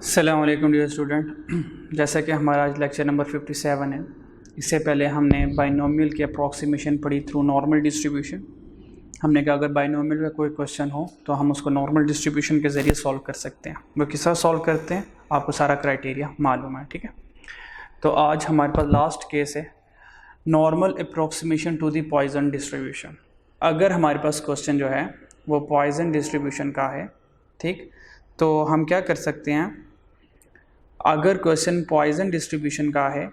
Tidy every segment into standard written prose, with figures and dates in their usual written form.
अस्सलाम वालेकुम dear student. जैसा कि हमारा आज लेक्चर नंबर 57 है। इससे पहले हमने बाइनोमियल की अप्रॉक्सीमेशन पढ़ी थ्रू नॉर्मल डिस्ट्रीब्यूशन। हमने कहा अगर बाइनोमियल में कोई क्वेश्चन हो तो हम उसको नॉर्मल डिस्ट्रीब्यूशन के ज़रिए सॉल्व कर सकते हैं। वो किस तरह सॉल्व करते हैं आपको सारा क्राइटेरिया मालूम है, ठीक है। तो आज हमारे पास लास्ट केस है normal approximation to the Poisson distribution. अगर हमारे पास क्वेश्चन जो है वो पॉइजन डिस्ट्रीब्यूशन का है, ठीक, तो हम क्या कर सकते हैं। अगर क्वेश्चन पॉइजन डिस्ट्रीब्यूशन का है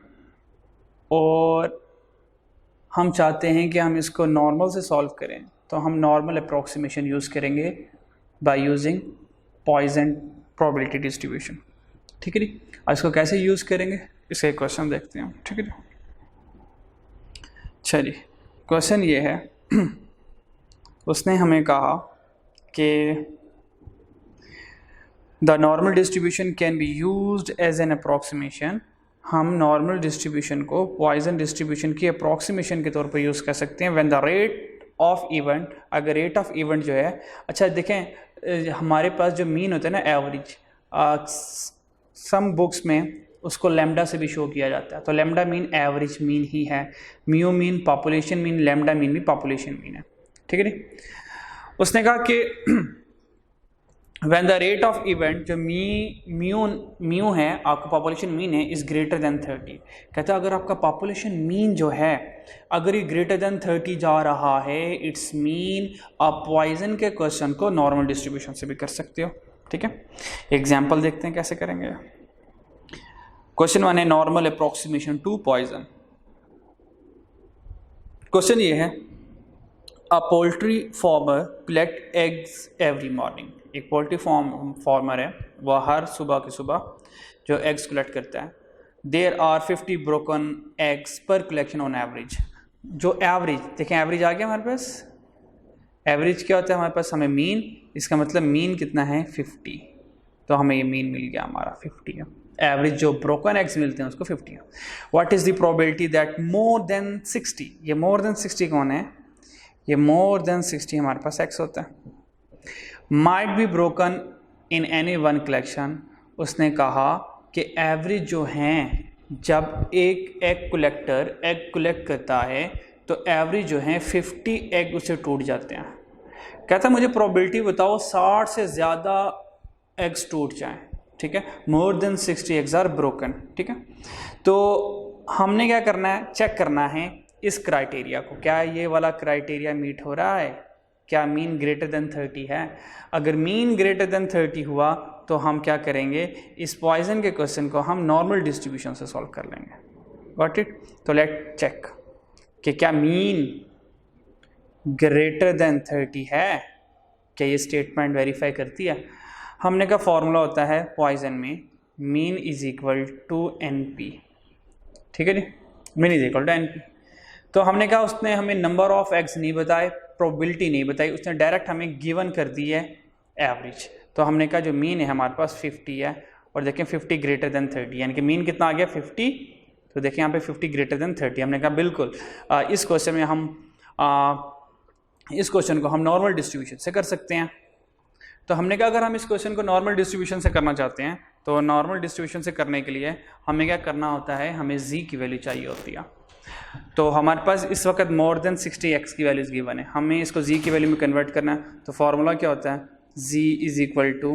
और हम चाहते हैं कि हम इसको नॉर्मल से सॉल्व करें तो हम नॉर्मल अप्रॉक्सीमेशन यूज़ करेंगे by using Poisson probability distribution, ठीक है जी। और इसको कैसे यूज़ करेंगे इसका क्वेश्चन देखते हैं, ठीक है जी। चलिए, क्वेश्चन ये है उसने हमें कहा कि the normal distribution can be used as an approximation. हम नॉर्मल डिस्ट्रीब्यूशन को पॉइजन डिस्ट्रीब्यूशन की अप्रॉक्सीमेशन के तौर पर यूज़ कर सकते हैं when the rate of event, अगर रेट ऑफ इवेंट जो है, अच्छा देखें हमारे पास जो मीन होता है ना एवरेज, सम बुक्स में उसको लैम्डा से भी शो किया जाता है। तो लैम्डा मीन एवरेज मीन ही है, mu mean population mean, lambda mean भी पॉपुलेशन मीन है, ठीक है नी। उसने कहा कि when the rate of event जो म्यू है आपका पॉपुलेशन मीन है इज़ ग्रेटर देन 30। कहता है अगर आपका पॉपुलेशन मीन जो है अगर ये ग्रेटर देन 30 जा रहा है इट्स मीन आप पॉइजन के क्वेश्चन को नॉर्मल डिस्ट्रीब्यूशन से भी कर सकते हो, ठीक है। एग्जाम्पल देखते हैं कैसे करेंगे। क्वेश्चन 1 है normal approximation to Poisson. Question ये है a poultry farmer collect eggs every morning. एक पोल्ट्री फार्मर है, वह हर सुबह की सुबह जो एग्स कलेक्ट करता है। देयर आर 50 ब्रोकन एग्स पर कलेक्शन ऑन एवरेज। जो एवरेज देखें, एवरेज आ गया हमारे पास। एवरेज क्या होता है हमारे पास, हमें मीन, इसका मतलब मीन कितना है 50, तो हमें ये मीन मिल गया हमारा 50 है। एवरेज जो ब्रोकन एग्स मिलते हैं उसको 50 है। What is the probability that more than 60, ये मोर देन 60 कौन है, ये मोर देन 60 हमारे पास एक्स होता है। Might be broken in any one collection. उसने कहा कि एवरेज जो हैं जब एक एग कलेक्टर एग कलेक्ट करता है तो एवरेज जो है 50 एग उसे टूट जाते हैं। कहता मुझे प्रोबेबिलिटी बताओ 60 से ज़्यादा एग्स टूट जाएं, ठीक है। More than 60 eggs are broken, ठीक है। तो हमने क्या करना है, चेक करना है इस क्राइटेरिया को, क्या ये वाला क्राइटेरिया मीट हो रहा है, क्या मीन ग्रेटर देन 30 है। अगर मीन ग्रेटर देन 30 हुआ तो हम क्या करेंगे, इस पॉइजन के क्वेश्चन को हम नॉर्मल डिस्ट्रीब्यूशन से सॉल्व कर लेंगे। Got it. तो लेट चेक कि क्या मीन ग्रेटर देन 30 है, क्या ये स्टेटमेंट वेरीफाई करती है। हमने का फॉर्मूला होता है पॉइजन में mean is equal to NP, ठीक है जी। Mean is equal to NP। तो हमने कहा उसने हमें नंबर ऑफ एग्स नहीं बताए, प्रोबेबिलिटी नहीं बताई, उसने डायरेक्ट हमें गिवन कर दी है एवरेज। तो हमने कहा जो मीन है हमारे पास 50 है और देखें 50 ग्रेटर देन 30, यानी कि मीन कितना आ गया 50। तो देखें यहाँ पे 50 ग्रेटर देन 30। हमने कहा बिल्कुल इस क्वेश्चन में हम इस क्वेश्चन को हम नॉर्मल डिस्ट्रीब्यूशन से कर सकते हैं। तो हमने कहा अगर हम इस क्वेश्चन को नॉर्मल डिस्ट्रीब्यूशन से करना चाहते हैं तो नॉर्मल डिस्ट्रीब्यूशन से करने के लिए हमें क्या करना होता है, हमें z की वैल्यू चाहिए होती है। तो हमारे पास इस वक्त मोर देन 60 एक्स की वैल्यूज़ गिवन है, हमें इसको z की वैल्यू में कन्वर्ट करना है। तो फार्मूला क्या होता है, z is equal to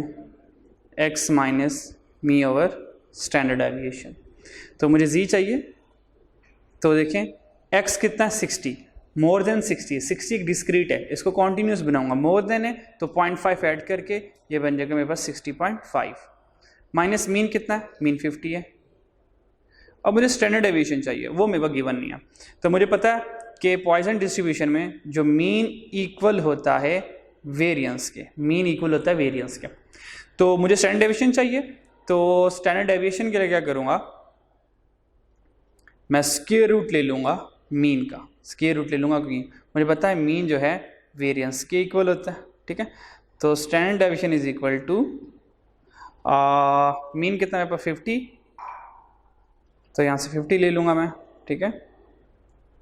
x minus mu over standard deviation. तो मुझे z चाहिए, तो देखें x कितना है 60, मोर देन 60, 60 एक डिस्क्रीट है, इसको कॉन्टीन्यूस बनाऊंगा। मोर देन है तो 0.5 ऐड करके ये बन जाएगा मेरे पास 60.5 माइनस मीन कितना है, मीन 50 है। अब मुझे स्टैंडर्ड डेविएशन चाहिए, वो मेरे पास गिवन नहीं है। तो मुझे पता है कि पॉइजन डिस्ट्रीब्यूशन में जो मीन इक्वल होता है वेरिएंस के, मीन इक्वल होता है वेरिएंस के। तो मुझे स्टैंडर्ड डेविएशन चाहिए, तो स्टैंडर्ड डेविएशन के लिए क्या करूँगा, मैं स्क्वायर रूट ले लूँगा मीन का, स्क्वायर रूट ले लूँगा क्योंकि मुझे पता है मीन जो है वेरिएंस के इक्वल होता है, ठीक है। तो standard deviation is equal to mean कितना मेरे पास 50, तो यहाँ से 50 ले लूँगा मैं, ठीक है।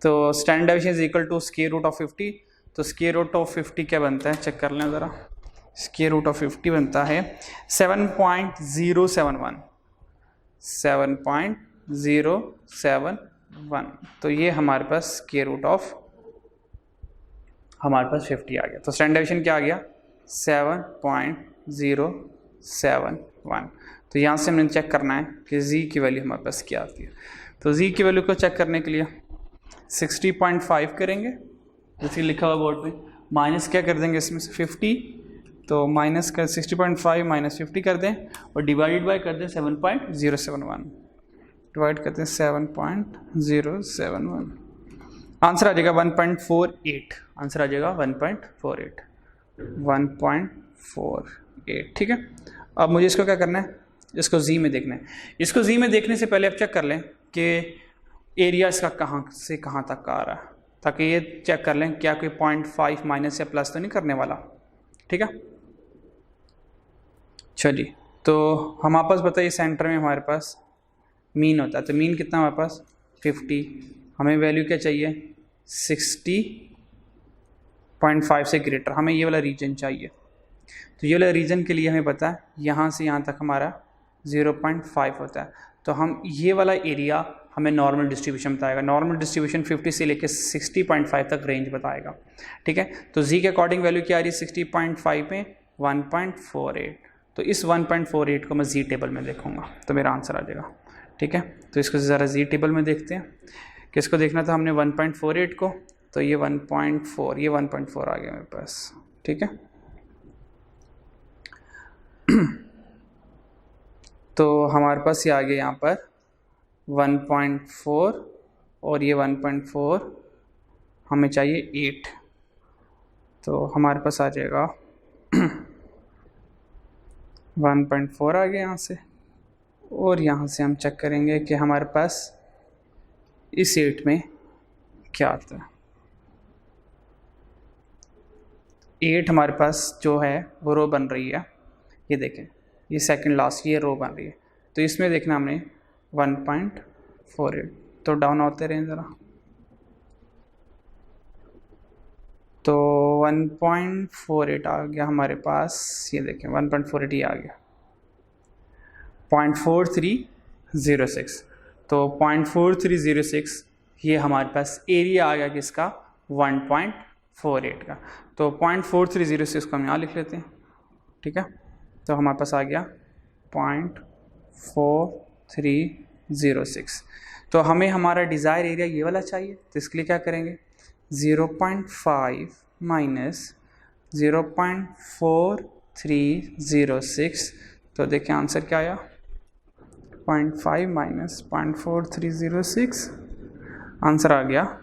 तो standard deviation is equal to square root of 50। तो स्क्वायर रूट ऑफ 50 क्या बनता है, चेक कर लें ज़रा। स्क्वायर रूट ऑफ 50 बनता है 7.071, 7.071। तो ये हमारे पास स्क्वायर रूट ऑफ हमारे पास 50 आ गया। तो स्टैंडर्ड डेविएशन क्या आ गया 7.071। तो यहाँ से हमने चेक करना है कि z की वैल्यू हमारे पास क्या आती है। तो z की वैल्यू को चेक करने के लिए 60.5 करेंगे, जैसे लिखा हुआ बोर्ड पे, माइनस क्या कर देंगे इसमें से 50, तो माइनस कर 60.5 माइनस 50 कर दें और डिवाइडेड बाय कर दें 7.071, डिवाइड करते हैं 7.071, आंसर आ जाएगा 1.48, आंसर आ जाएगा 1.48। ठीक है, अब मुझे इसको क्या करना है, इसको जी में देखना है। इसको जी में देखने से पहले आप चेक कर लें कि एरिया इसका कहाँ से कहाँ तक आ रहा है, ताकि ये चेक कर लें क्या कोई 0.5 माइनस या प्लस तो नहीं करने वाला। ठीक है, चलिए, तो हम आपस बताइए सेंटर में हमारे पास मीन होता है, तो मीन कितना हमारे पास 50, हमें वैल्यू क्या चाहिए 60.5 से ग्रेटर, हमें ये वाला रीजन चाहिए। तो ये वाला रीजन के लिए हमें पता है यहाँ से यहाँ तक हमारा 0.5 होता है, तो हम ये वाला एरिया हमें नॉर्मल डिस्ट्रीब्यूशन बताएगा। नॉर्मल डिस्ट्रीब्यूशन 50 से लेकर 60.5 तक रेंज बताएगा। ठीक है, तो जी के अकॉर्डिंग वैल्यू क्या आ रही है 60.5 में 1.48, तो इस 1.48 को मैं जी टेबल में देखूंगा तो मेरा आंसर आ जाएगा। ठीक है, तो इसको ज़रा जी टेबल में देखते हैं, किसको देखना था हमने 1.48 को, तो ये 1.4, ये 1.4 आ गया मेरे पास। ठीक है, तो हमारे पास ये आ गया यहाँ पर 1.4 और ये 1.4 हमें चाहिए 8, तो हमारे पास आ जाएगा 1.4 आ गया यहाँ से, और यहाँ से हम चेक करेंगे कि हमारे पास इस 8 में क्या आता है। 8 हमारे पास जो है वो रो बन रही है, ये देखें, ये सेकंड लास्ट ये रो बन रही है, तो इसमें देखना हमने 1.48, तो डाउन होते रहें ज़रा, तो 1.48 आ गया हमारे पास, ये देखें 1.48 ये आ गया 0.4306, तो 0.4306 ये हमारे पास एरिया आ गया किसका 1.48 का, तो 0.4306 को हम यहाँ लिख लेते हैं। ठीक है, तो हमारे पास आ गया 0.4306, तो हमें हमारा डिज़ायर एरिया ये वाला चाहिए, तो इसके लिए क्या करेंगे 0.5 माइनस 0.4306, तो देखिए आंसर क्या आया 0.5 माइनस 0.4306, आंसर आ गया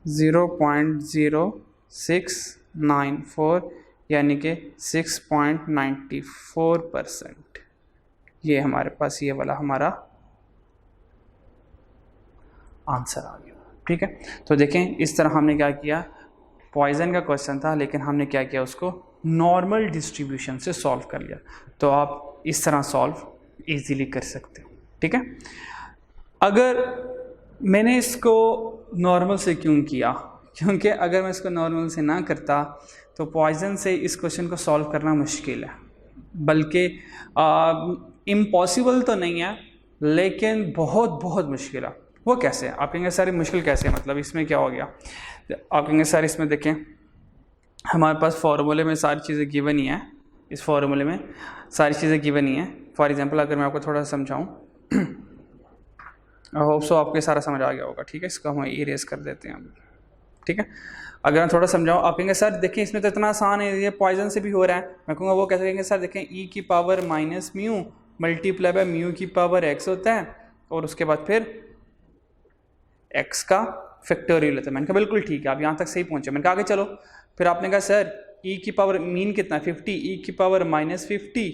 0.0694, यानी कि 6.94%। ये हमारे पास ये वाला हमारा आंसर आ गया। ठीक है, तो देखें इस तरह हमने क्या किया, पॉइजन का क्वेश्चन था लेकिन हमने क्या किया उसको नॉर्मल डिस्ट्रीब्यूशन से सॉल्व कर लिया, तो आप इस तरह सॉल्व इजीली कर सकते हो। ठीक है, अगर मैंने इसको नॉर्मल से क्यों किया, क्योंकि अगर मैं इसको नॉर्मल से ना करता तो पॉइजन से इस क्वेश्चन को सॉल्व करना मुश्किल है, बल्कि इम्पॉसिबल तो नहीं है लेकिन बहुत बहुत मुश्किल है। वो कैसे है, आप कहेंगे सर मुश्किल कैसे है, मतलब इसमें क्या हो गया, आप कहेंगे सर इसमें देखें हमारे पास फार्मूले में सारी चीज़ें गिवन ही हैं, इस फार्मूले में सारी चीज़ें गिवन ही हैं। फॉर एग्जांपल अगर मैं आपको थोड़ा सा समझाऊँ, आई होप सो आपको सारा समझ आ गया होगा। ठीक है, इसको हम इरेज कर देते हैं अब। ठीक है, अगर मैं थोड़ा समझाऊँ, आप कहेंगे सर देखिए इसमें तो इतना आसान है, ये पॉइजन से भी हो रहा है। मैं कहूँगा वो कैसे कहेंगे, सर देखें ई की power minus mu multiply by mu की पावर एक्स होता है और उसके बाद फिर एक्स का फैक्टोरियल होता है। मैंने कहा बिल्कुल ठीक है, आप यहाँ तक सही पहुँचे। मैंने कहा आगे चलो, फिर आपने कहा सर ई की पावर मीन कितना 50, ई की पावर माइनस 50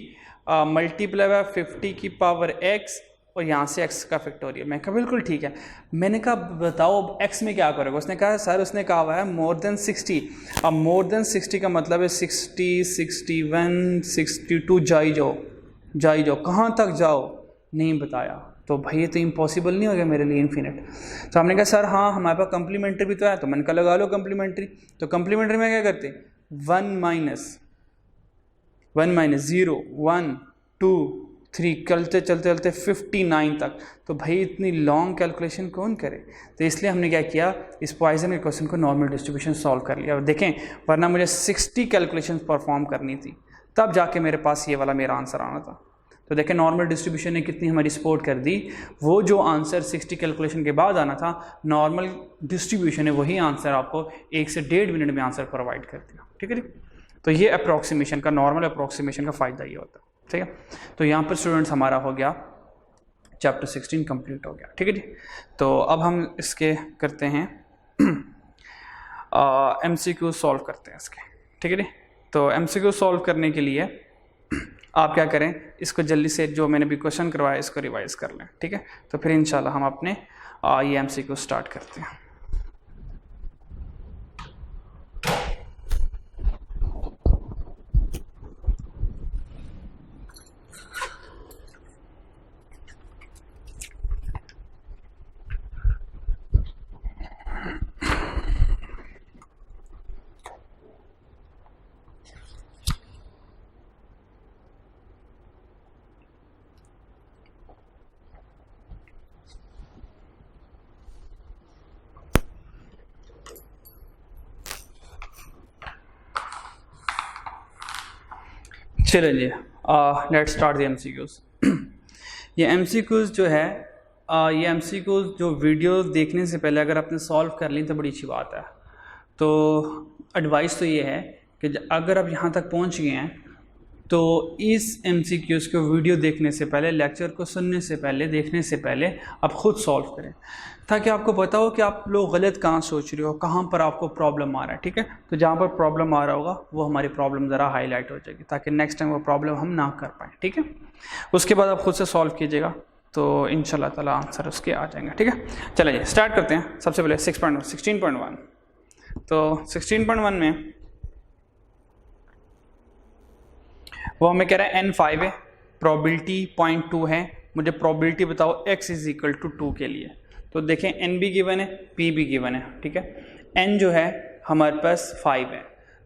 मल्टीप्लाई बाय 50 की पावर एक्स और यहाँ से x का फैक्टोरियल। मैं कहा बिल्कुल ठीक है। मैंने कहा बताओ x में क्या करोगे, उसने कहा सर उसने कहा हुआ है मोर देन 60। अब मोर देन 60 का मतलब है 60, 61, 62, जाई जाओ, कहाँ तक जाओ नहीं बताया। तो भाई ये तो इम्पॉसिबल नहीं हो गया मेरे लिए इन्फिनिट। तो हमने कहा सर हाँ हमारे पास कम्प्लीमेंट्री भी तो है, तो मैंने कहा लगा लो कम्प्लीमेंट्री। तो कम्प्लीमेंट्री में क्या करते 1 माइनस 1 माइनस 0 1 2 3 चलते चलते चलते 59 तक। तो भाई इतनी लॉन्ग कैलकुलेशन कौन करे? तो इसलिए हमने क्या किया, इस पॉइजन के क्वेश्चन को नॉर्मल डिस्ट्रीब्यूशन सॉल्व कर लिया। और देखें, वरना मुझे 60 कैलकुलेशन परफॉर्म करनी थी, तब जाके मेरे पास ये वाला मेरा आंसर आना था। तो देखें नॉर्मल डिस्ट्रीब्यूशन ने कितनी हमारी सपोर्ट कर दी। वो जो आंसर 60 कैलकुलेशन के बाद आना था, नॉर्मल डिस्ट्रीब्यूशन ने वही आंसर आपको 1 से 1.5 मिनट में आंसर प्रोवाइड कर दिया। ठीक है जी। तो ये अप्रॉक्सीमेशन का, नॉर्मल अप्रॉक्सीमेशन का फ़ायदा ये होता है। ठीक है, तो यहाँ पर स्टूडेंट्स हमारा हो गया चैप्टर 16 कंप्लीट हो गया। ठीक है जी। तो अब हम इसके करते हैं MCQ सॉल्व करते हैं इसके। ठीक है जी। तो MCQ सॉल्व करने के लिए आप क्या करें, इसको जल्दी से जो मैंने भी क्वेश्चन करवाया इसको रिवाइज कर लें। ठीक है, तो फिर इंशाल्लाह हम अपने ये MCQ स्टार्ट करते हैं। चलिए लेट्स स्टार्ट द MCQs। ये MCQs जो है, ये MCQs जो वीडियो देखने से पहले अगर आपने सॉल्व कर ली तो बड़ी अच्छी बात है। तो एडवाइस तो ये है कि अगर आप यहाँ तक पहुँच गए हैं तो इस MCQs को वीडियो देखने से पहले, लेक्चर को सुनने से पहले, देखने से पहले आप ख़ुद सॉल्व करें, ताकि आपको पता हो कि आप लोग गलत कहाँ सोच रहे हो, कहाँ पर आपको प्रॉब्लम आ रहा है। ठीक है, तो जहाँ पर प्रॉब्लम आ रहा होगा वो हमारी प्रॉब्लम ज़रा हाईलाइट हो जाएगी, ताकि नेक्स्ट टाइम वो प्रॉब्लम हम ना कर पाएँ। ठीक है, उसके बाद आप खुद से सॉल्व कीजिएगा तो इंशाल्लाह ताला आंसर उसके आ जाएंगे। ठीक है, चलिए स्टार्ट करते हैं। सबसे पहले 16.1। तो 16.1 में वो हमें कह रहा है N5 है, प्रोबेबिलिटी 0.2 है, मुझे प्रोबेबिलिटी बताओ x इज इक्वल टू 2 के लिए। तो देखें n भी गिवन है, p भी गिवन है। ठीक है, n जो है हमारे पास 5 है,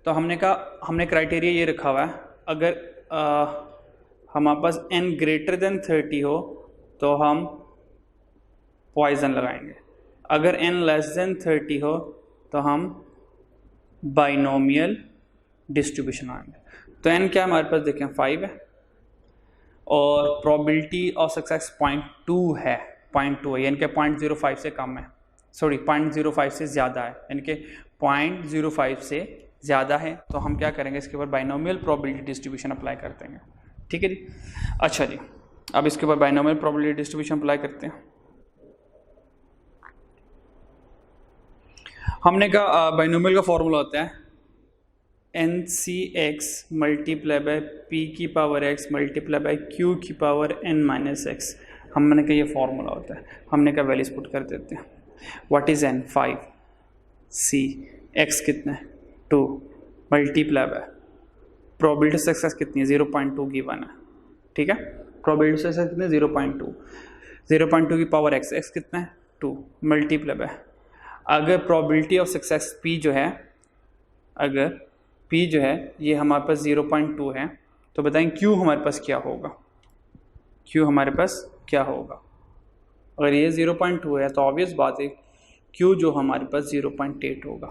तो हमने कहा, हमने क्राइटेरिया ये रखा हुआ है, अगर हमारे पास n ग्रेटर देन 30 हो तो हम पॉइजन लगाएंगे, अगर n लेस देन 30 हो तो हम बाइनोमियल डिस्ट्रीब्यूशन आएंगे। तो n क्या हमारे पास देखें 5 है, और प्रोबेबिलिटी ऑफ सक्सेस 0.2 है, 0.2 है, यानी कि 0.05 से कम है, सॉरी 0.05 से ज़्यादा है, यानी कि 0.05 से ज़्यादा है। तो हम क्या करेंगे, इसके ऊपर बाइनोमियल प्रोबेबिलिटी डिस्ट्रीब्यूशन अप्लाई कर देंगे। ठीक है जी। अच्छा जी, अब इसके ऊपर बाइनोमियल प्रोबेबिलिटी डिस्ट्रीब्यूशन अप्लाई करते हैं। हमने कहा बाइनोमियल का फॉर्मूला होता है NCX मल्टीप्लाई बाय P की power x multiply by Q की पावर n माइनस x। हमने कहा ये फॉर्मूला होता है, हमने कहा वैल्यूज पुट कर देते हैं। What is n 5, C x कितना है 2 मल्टीप्लाई बाय प्रोबेबिलिटी सक्सेस कितनी है 0.2 गिवन है। ठीक है, प्रोबेबिलिटी सक्सेस कितनी है 0.2 की पावर x, x कितना है 2 मल्टीप्लाई बाय, अगर प्रोबेबिलिटी ऑफ सक्सेस P जो है, अगर P जो है ये हमारे पास 0.2 है, तो बताएं Q हमारे पास क्या होगा, Q हमारे पास क्या होगा। अगर ये 0.2 है तो ऑब्वियस बात है Q जो हमारे पास 0.8 होगा,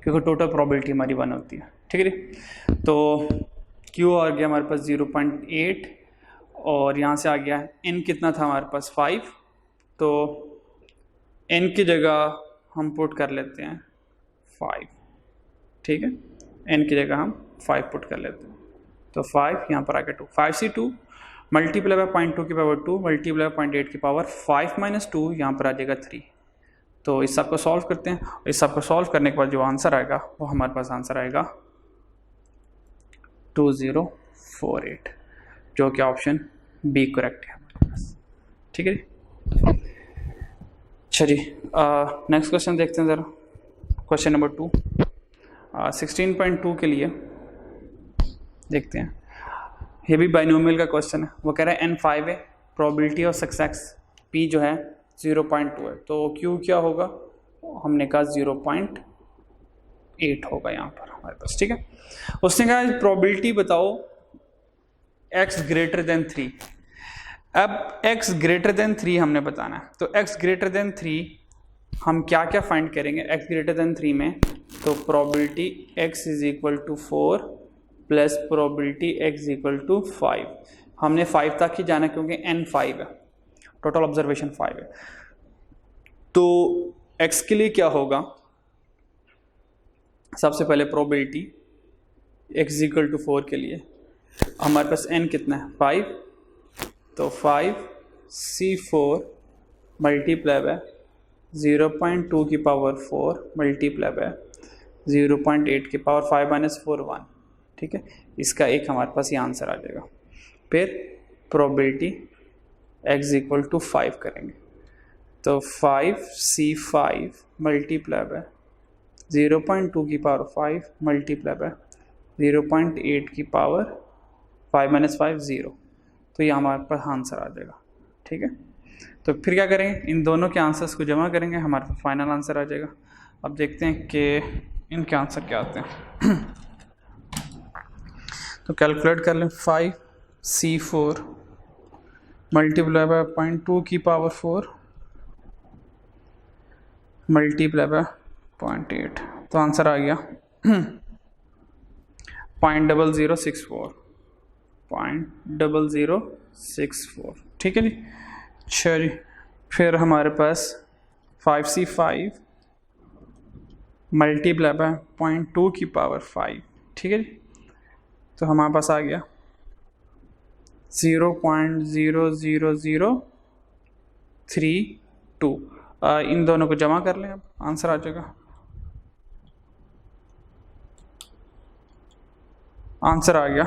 क्योंकि टोटल प्रोबेबिलिटी हमारी 1 होती है। ठीक है जी। तो Q आ गया हमारे पास 0.8, और यहाँ से आ गया n कितना था हमारे पास 5, तो n की जगह हम पुट कर लेते हैं 5। ठीक है, n की जगह हम 5 पुट कर लेते हैं, तो 5 यहाँ पर आ गया 2, 5c2 मल्टीप्लाई बाय 0.2 की पावर 2 मल्टीप्लाई बाय 0.8 की पावर 5 माइनस 2, यहाँ पर आ जाएगा 3। तो इस सब को सॉल्व करते हैं, इस सब को सॉल्व करने के बाद जो आंसर आएगा वो हमारे पास आंसर आएगा 2048, जो कि ऑप्शन बी करेक्ट है हमारे पास। ठीक है जी। चलिए नेक्स्ट क्वेश्चन देखते हैं ज़रा, क्वेश्चन नंबर 2 16.2 के लिए देखते हैं। ये भी बाइनोमियल का क्वेश्चन है, वो कह रहा है N5 है, प्रोबेबिलिटी ऑफ सक्सेस P जो है 0.2 है, तो Q क्या होगा, हमने कहा 0.8 होगा यहाँ पर हमारे पास। ठीक है, उसने कहा प्रोबेबिलिटी बताओ x ग्रेटर देन 3। अब x ग्रेटर देन 3 हमने बताना है, तो x ग्रेटर देन 3 हम क्या क्या फाइंड करेंगे x ग्रेटर देन 3 में? तो probability x is equal to 4 plus probability x equal to 5। हमने 5 तक ही जाना क्योंकि n 5 है, टोटल ऑब्जर्वेशन 5 है। तो x के लिए क्या होगा? सबसे पहले प्रोबेबिलिटी x इक्वल टू 4 के लिए हमारे पास n कितना है? 5, तो 5c4 मल्टीप्लाई बाय 0.2 की पावर 4 मल्टीप्लाई बाय 0.8 की पावर 5 माइनस 4 1। ठीक है, इसका एक हमारे पास ये आंसर आ जाएगा। फिर प्रोबेबिलिटी x इक्वल टू 5 करेंगे, तो 5c5 मल्टीप्लाई बाय 0.2 की पावर 5 मल्टीप्लाई बाय 0.8 की पावर 5 माइनस 5 0, तो ये हमारे पास आंसर आ जाएगा। ठीक है, तो फिर क्या करेंगे? इन दोनों के आंसर्स को जमा करेंगे, हमारे पास फाइनल आंसर आ जाएगा। अब देखते हैं कि इनके आंसर क्या आते हैं। तो कैलकुलेट कर लें, 5c4 मल्टीप्लाई बाय 0.2 की पावर 4 मल्टीप्लाई बाय 0.8, तो आंसर आ गया 0.0064। ठीक है जी, चलिए फिर हमारे पास 5c5 मल्टीप्लाई बाय 0.2 की पावर 5। ठीक है जी, तो हमारे पास आ गया 0.00032। इन दोनों को जमा कर लें, अब आंसर आ जाएगा। आंसर आ गया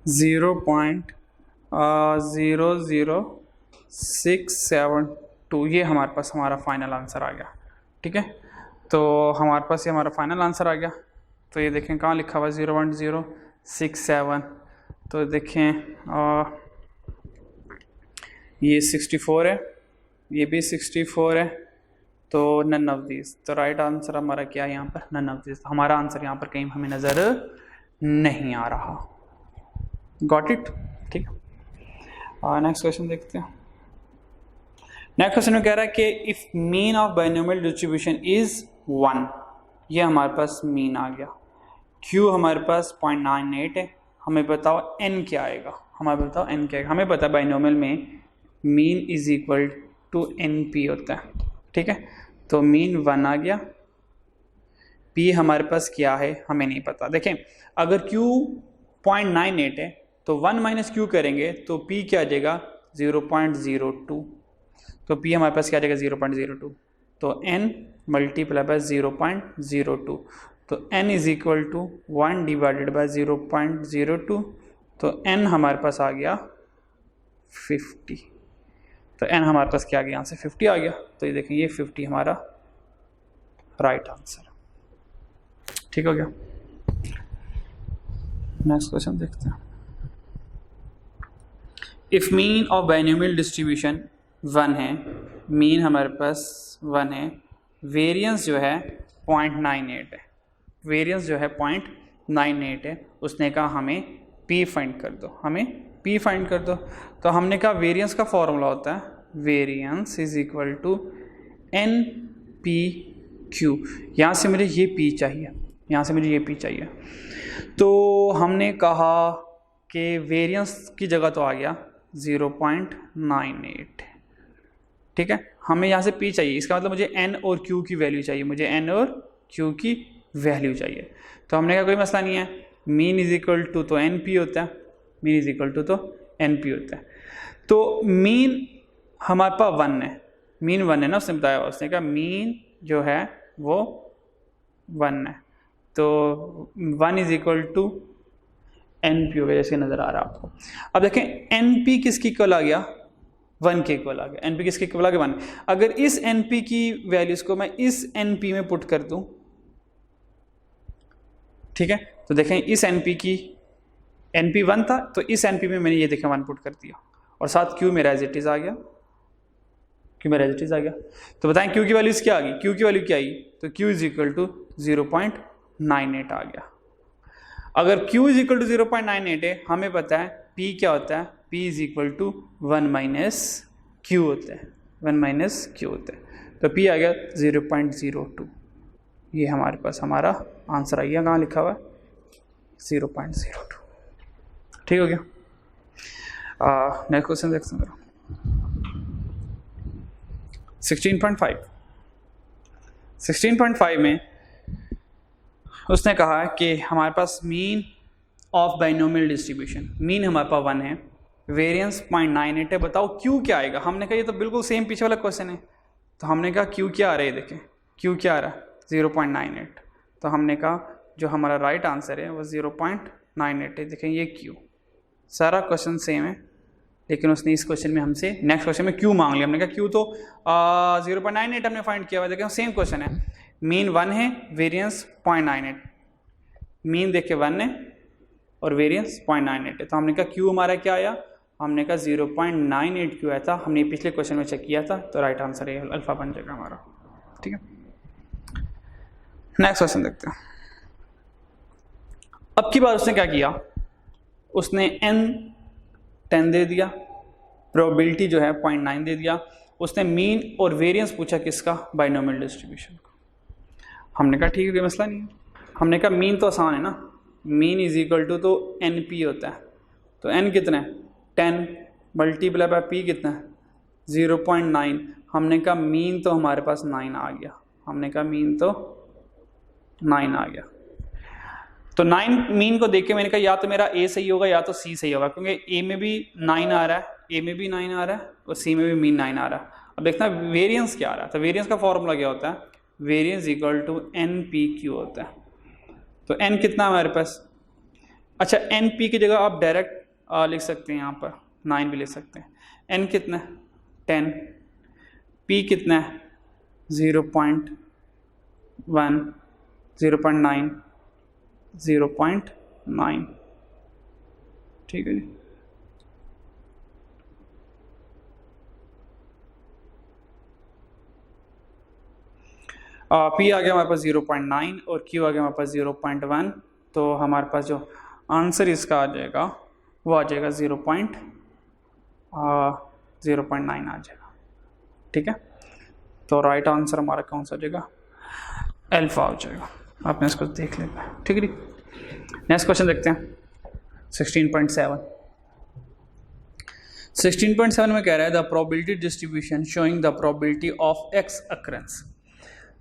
0.00672। ये हमारे पास हमारा फाइनल आंसर आ गया। ठीक है, तो हमारे पास ये हमारा फाइनल आंसर आ गया। तो ये देखें कहाँ लिखा हुआ है 0.067, तो देखें ये 64 है, ये भी 64 है, तो नन ऑफ दीज। तो राइट आंसर हमारा क्या है यहाँ पर? None of these. हमारा आंसर यहाँ पर कहीं हमें नज़र नहीं आ रहा। Got it? ठीक है, नेक्स्ट क्वेश्चन देखते हैं। नेक्स्ट क्वेश्चन में कह रहा है कि if mean of binomial distribution is 1, ये हमारे पास मीन आ गया। Q हमारे पास 0.98 है, हमें बताओ n क्या आएगा? हमें बताओ n क्या आएगा? हमें पता है बाइनोमियल में mean is equal to NP होता है। ठीक है, तो मीन 1 आ गया। P हमारे पास क्या है हमें नहीं पता। देखें, अगर Q 0.98 है तो 1 माइनस Q करेंगे तो P क्या आ जाएगा? 0.02। तो P हमारे पास क्या आ जाएगा? 0.02। तो n मल्टीप्लाई बाय 0.02, तो n is equal to 1 divided by 0.02, तो n हमारे पास आ गया 50। तो n हमारे पास क्या आ गया? यहाँ से 50 आ गया। तो ये देखें, ये 50 हमारा राइट आंसर। ठीक हो गया, नेक्स्ट क्वेश्चन देखते हैं। If mean of binomial distribution 1 है, मीन हमारे पास 1 है, वेरिएंस जो है 0.98 है, वेरिएंस जो है 0.98 है, उसने कहा हमें P फाइंड कर दो, हमें P फाइंड कर दो। तो हमने कहा वेरिएंस का फॉर्मूला होता है variance is equal to NPQ। यहाँ से मुझे ये P चाहिए, यहाँ से मुझे ये P चाहिए। तो हमने कहा कि वेरिएंस की जगह तो आ गया 0.98। ठीक है, हमें यहाँ से P चाहिए, इसका मतलब मुझे N और Q की वैल्यू चाहिए, मुझे N और Q की वैल्यू चाहिए। तो हमने कहा कोई मसला नहीं है, मीन इज इक्वल टू तो NP होता है, मीन इज इक्वल टू तो NP होता है। तो मीन हमारे पास 1 है, मीन 1 है ना, उसने बताया, उसने कहा मीन जो है वो 1 है। तो 1 इज इक्वल टू NP हो गया, जैसे नज़र आ रहा है आपको। अब देखें NP किसकी इक्वल आ गया? 1 के इक्वल आ गया। NP किसके इक्वल आ गया? 1। अगर इस NP की वैल्यूज़ को मैं इस NP में पुट कर दूं, ठीक है, तो देखें इस NP की NP 1 था, तो इस NP में मैंने ये देखें 1 पुट कर दिया, और साथ Q मेरा एज इट इज़ आ गया, Q मेरा एज इट इज़ आ गया। तो बताएं Q की वैल्यूज़ क्या आ गई? Q की वैल्यू क्या आई? तो Q इज इक्वल टू 0.98 आ गया। अगर Q इज इक्वल टू 0.98 है, हमें पता है P क्या होता है, P is equal to 1 minus Q होता है, 1 माइनस Q होता है। तो P आ गया 0.02। ये हमारे पास हमारा आंसर आ गया, कहाँ लिखा हुआ है 0.02। ठीक हो गया। नेक्स्ट क्वेश्चन देखते हैं 16.5। 16.5 में उसने कहा कि हमारे पास mean of binomial distribution, mean हमारे पास 1 है, वेरिएंस 0.98 है, बताओ क्यू क्या आएगा। हमने कहा ये तो बिल्कुल सेम पीछे वाला क्वेश्चन है, तो हमने कहा क्यू क्या आ रहा है, देखें क्यू क्या आ रहा है 0.98। तो हमने कहा जो हमारा राइट आंसर है वो 0.98 है। देखें ये क्यू, सारा क्वेश्चन सेम है, लेकिन उसने इस क्वेश्चन में हमसे नेक्स्ट क्वेश्चन में क्यू मांग लिया। हमने कहा क्यू तो 0.98 हमने फाइंड किया हुआ है। देखें सेम क्वेश्चन है, मीन 1 है, वेरिएंस 0.98, मीन देखे 1 है और वेरिएंस 0.98 है। तो हमने कहा क्यू हमारा क्या आया, हमने कहा 0.98 क्यू आया था, हमने पिछले क्वेश्चन में चेक किया था, तो राइट आंसर है अल्फा बन जाएगा हमारा। ठीक है, नेक्स्ट क्वेश्चन देखते हैं। अब की बार उसने क्या किया, उसने n 10 दे दिया, प्रोबेबिलिटी जो है 0.9 दे दिया, उसने मीन और वेरिएंस पूछा किसका, बाइनोमियल डिस्ट्रीब्यूशन का। हमने कहा ठीक है, कोई मसला नहीं है। हमने कहा मीन तो आसान है ना, मीन इज इक्वल टू तो NP होता है, तो n कितना है 10 मल्टीप्लाई बाय P कितना है 0.9। हमने कहा मीन तो हमारे पास 9 आ गया, हमने कहा मीन तो 9 आ गया। तो 9 मीन को देख के मैंने कहा या तो मेरा A सही होगा या तो C सही होगा, क्योंकि A में भी 9 आ रहा है, A में भी 9 आ रहा है और C में भी मीन 9 आ रहा है। अब देखना वेरिएंस क्या आ रहा है, तो वेरिएंस का फॉर्मूला क्या होता है, वेरिएंस इक्वल टू NPQ होता है। तो n कितना हमारे पास, अच्छा NP की जगह आप डायरेक्ट लिख सकते हैं, यहाँ पर 9 भी ले सकते हैं। n कितना है 10, P कितना है 0.1, 0.9, 0.9। ठीक है जी, P आ गया हमारे पास 0.9 और Q आ गया हमारे पास 0.1। तो हमारे पास जो आंसर इसका आ जाएगा वो आ जाएगा 0.9 आ जाएगा। ठीक है, तो राइट आंसर हमारा कौन सा आ जाएगा, अल्फा हो जाएगा। आपने इसको देख लेना, ठीक है जी। नेक्स्ट क्वेश्चन देखते हैं 16.7। 16.7 में कह रहा है the probability distribution showing the probability of x occurrence.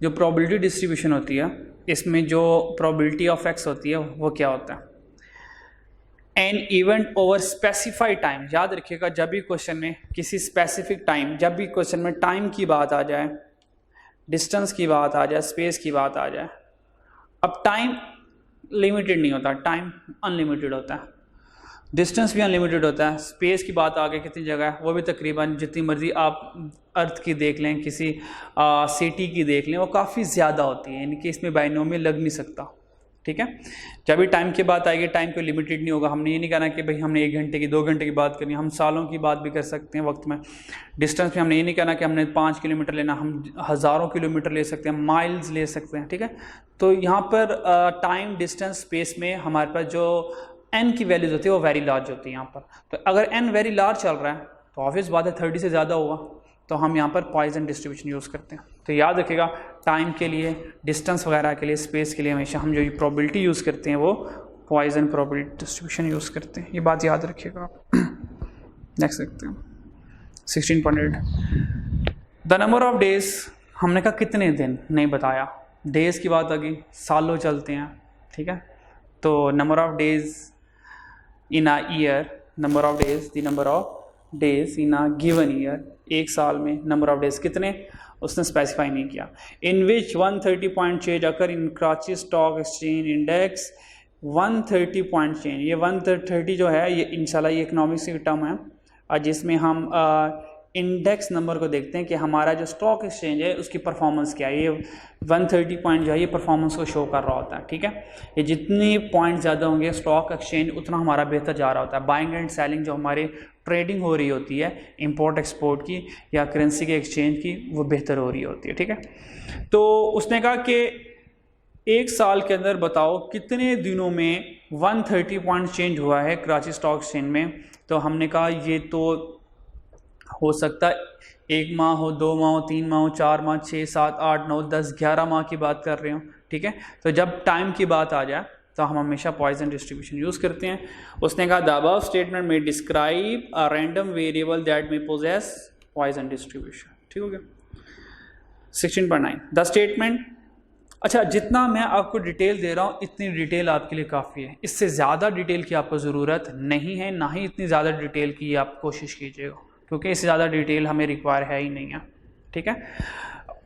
जो प्रोबेबिलिटी डिस्ट्रीब्यूशन होती है, इसमें जो प्रोबेबिलिटी ऑफ x होती है वो क्या होता है, an event over specified time. याद रखिएगा जब भी क्वेश्चन में किसी स्पेसिफिक टाइम, जब भी क्वेश्चन में टाइम की बात आ जाए, डिस्टेंस की बात आ जाए, स्पेस की बात आ जाए, अब टाइम लिमिटेड नहीं होता, टाइम अनलिमिटेड होता है, डिस्टेंस भी अनलिमिटेड होता है, स्पेस की बात आगे कितनी जगह है वो भी तकरीबन जितनी मर्जी आप अर्थ की देख लें, किसी सिटी की देख लें, वो काफ़ी ज़्यादा होती है, यानी कि इसमें बाइनोमियल लग नहीं सकता। ठीक है, जब भी टाइम की बात आएगी टाइम कोई लिमिटेड नहीं होगा। हमने ये नहीं कहना कि भाई हमने 1 घंटे की 2 घंटे की बात करनी है, हम सालों की बात भी कर सकते हैं वक्त में। डिस्टेंस में हमने ये नहीं कहना कि हमने 5 किलोमीटर लेना, हम हज़ारों किलोमीटर ले सकते हैं, माइल्स ले सकते हैं। ठीक है, तो यहाँ पर टाइम डिस्टेंस स्पेस में हमारे पास जो n की वैल्यूज होती है वो वेरी लार्ज होती है यहाँ पर। तो अगर n वेरी लार्ज चल रहा है तो ऑब्वियस बात है 30 से ज़्यादा होगा, तो हम यहाँ पर पॉइजन डिस्ट्रीब्यूशन यूज़ करते हैं। तो याद रखिएगा टाइम के लिए, डिस्टेंस वगैरह के लिए, स्पेस के लिए हमेशा हम जो प्रोबेबिलिटी यूज़ करते हैं वो पॉइजन प्रोबेबिलिटी डिस्ट्रीब्यूशन यूज़ करते हैं, ये बात याद रखिएगा आप। नेक्स्ट देखते हैं 16.8। द नंबर ऑफ डेज, हमने कहा कितने दिन नहीं बताया, डेज की बात आ गई, सालों चलते हैं। ठीक है, तो number of days in a year, number of days, the number of days in a given year, एक साल में नंबर ऑफ डेज कितने उसने स्पेसिफाई नहीं किया। In which 130 point change occur in Karachi stock exchange index 130 point change. ये 130 जो है ये इंशाल्लाह ये इकोनॉमिक्स की टर्म है, जिसमें हम इंडेक्स नंबर को देखते हैं कि हमारा जो स्टॉक एक्सचेंज है उसकी परफॉर्मेंस क्या है। ये 130 पॉइंट जो है ये परफॉर्मेंस को शो कर रहा होता है। ठीक है, ये जितनी पॉइंट ज़्यादा होंगे स्टॉक एक्सचेंज उतना हमारा बेहतर जा रहा होता है। बाइंग एंड सेलिंग जो हमारी ट्रेडिंग हो रही होती है इंपोर्ट एक्सपोर्ट की या करेंसी के एक्सचेंज की, वो बेहतर हो रही होती है। ठीक है, तो उसने कहा कि एक साल के अंदर बताओ कितने दिनों में 130 पॉइंट चेंज हुआ है कराची स्टॉक एक्सचेंज में। तो हमने कहा ये तो हो सकता है 1 माह हो, 2 माह हो, 3 माह हो, 4 माह, 6, 7, 8, 9, 10, 11 माह की बात कर रहे हो, ठीक है। तो जब टाइम की बात आ जाए तो हम हमेशा पॉइजन डिस्ट्रीब्यूशन यूज़ करते हैं। उसने कहा द अबव स्टेटमेंट में describe a random variable that में पोजेस पॉइजन डिस्ट्रीब्यूशन, ठीक हो गया। 16.9 द स्टेटमेंट। अच्छा, जितना मैं आपको डिटेल दे रहा हूँ इतनी डिटेल आपके लिए काफ़ी है, इससे ज़्यादा डिटेल की आपको ज़रूरत नहीं है, ना ही इतनी ज़्यादा डिटेल की आप कोशिश कीजिएगा, क्योंकि इससे ज़्यादा डिटेल हमें रिक्वायर है ही नहीं है, ठीक है।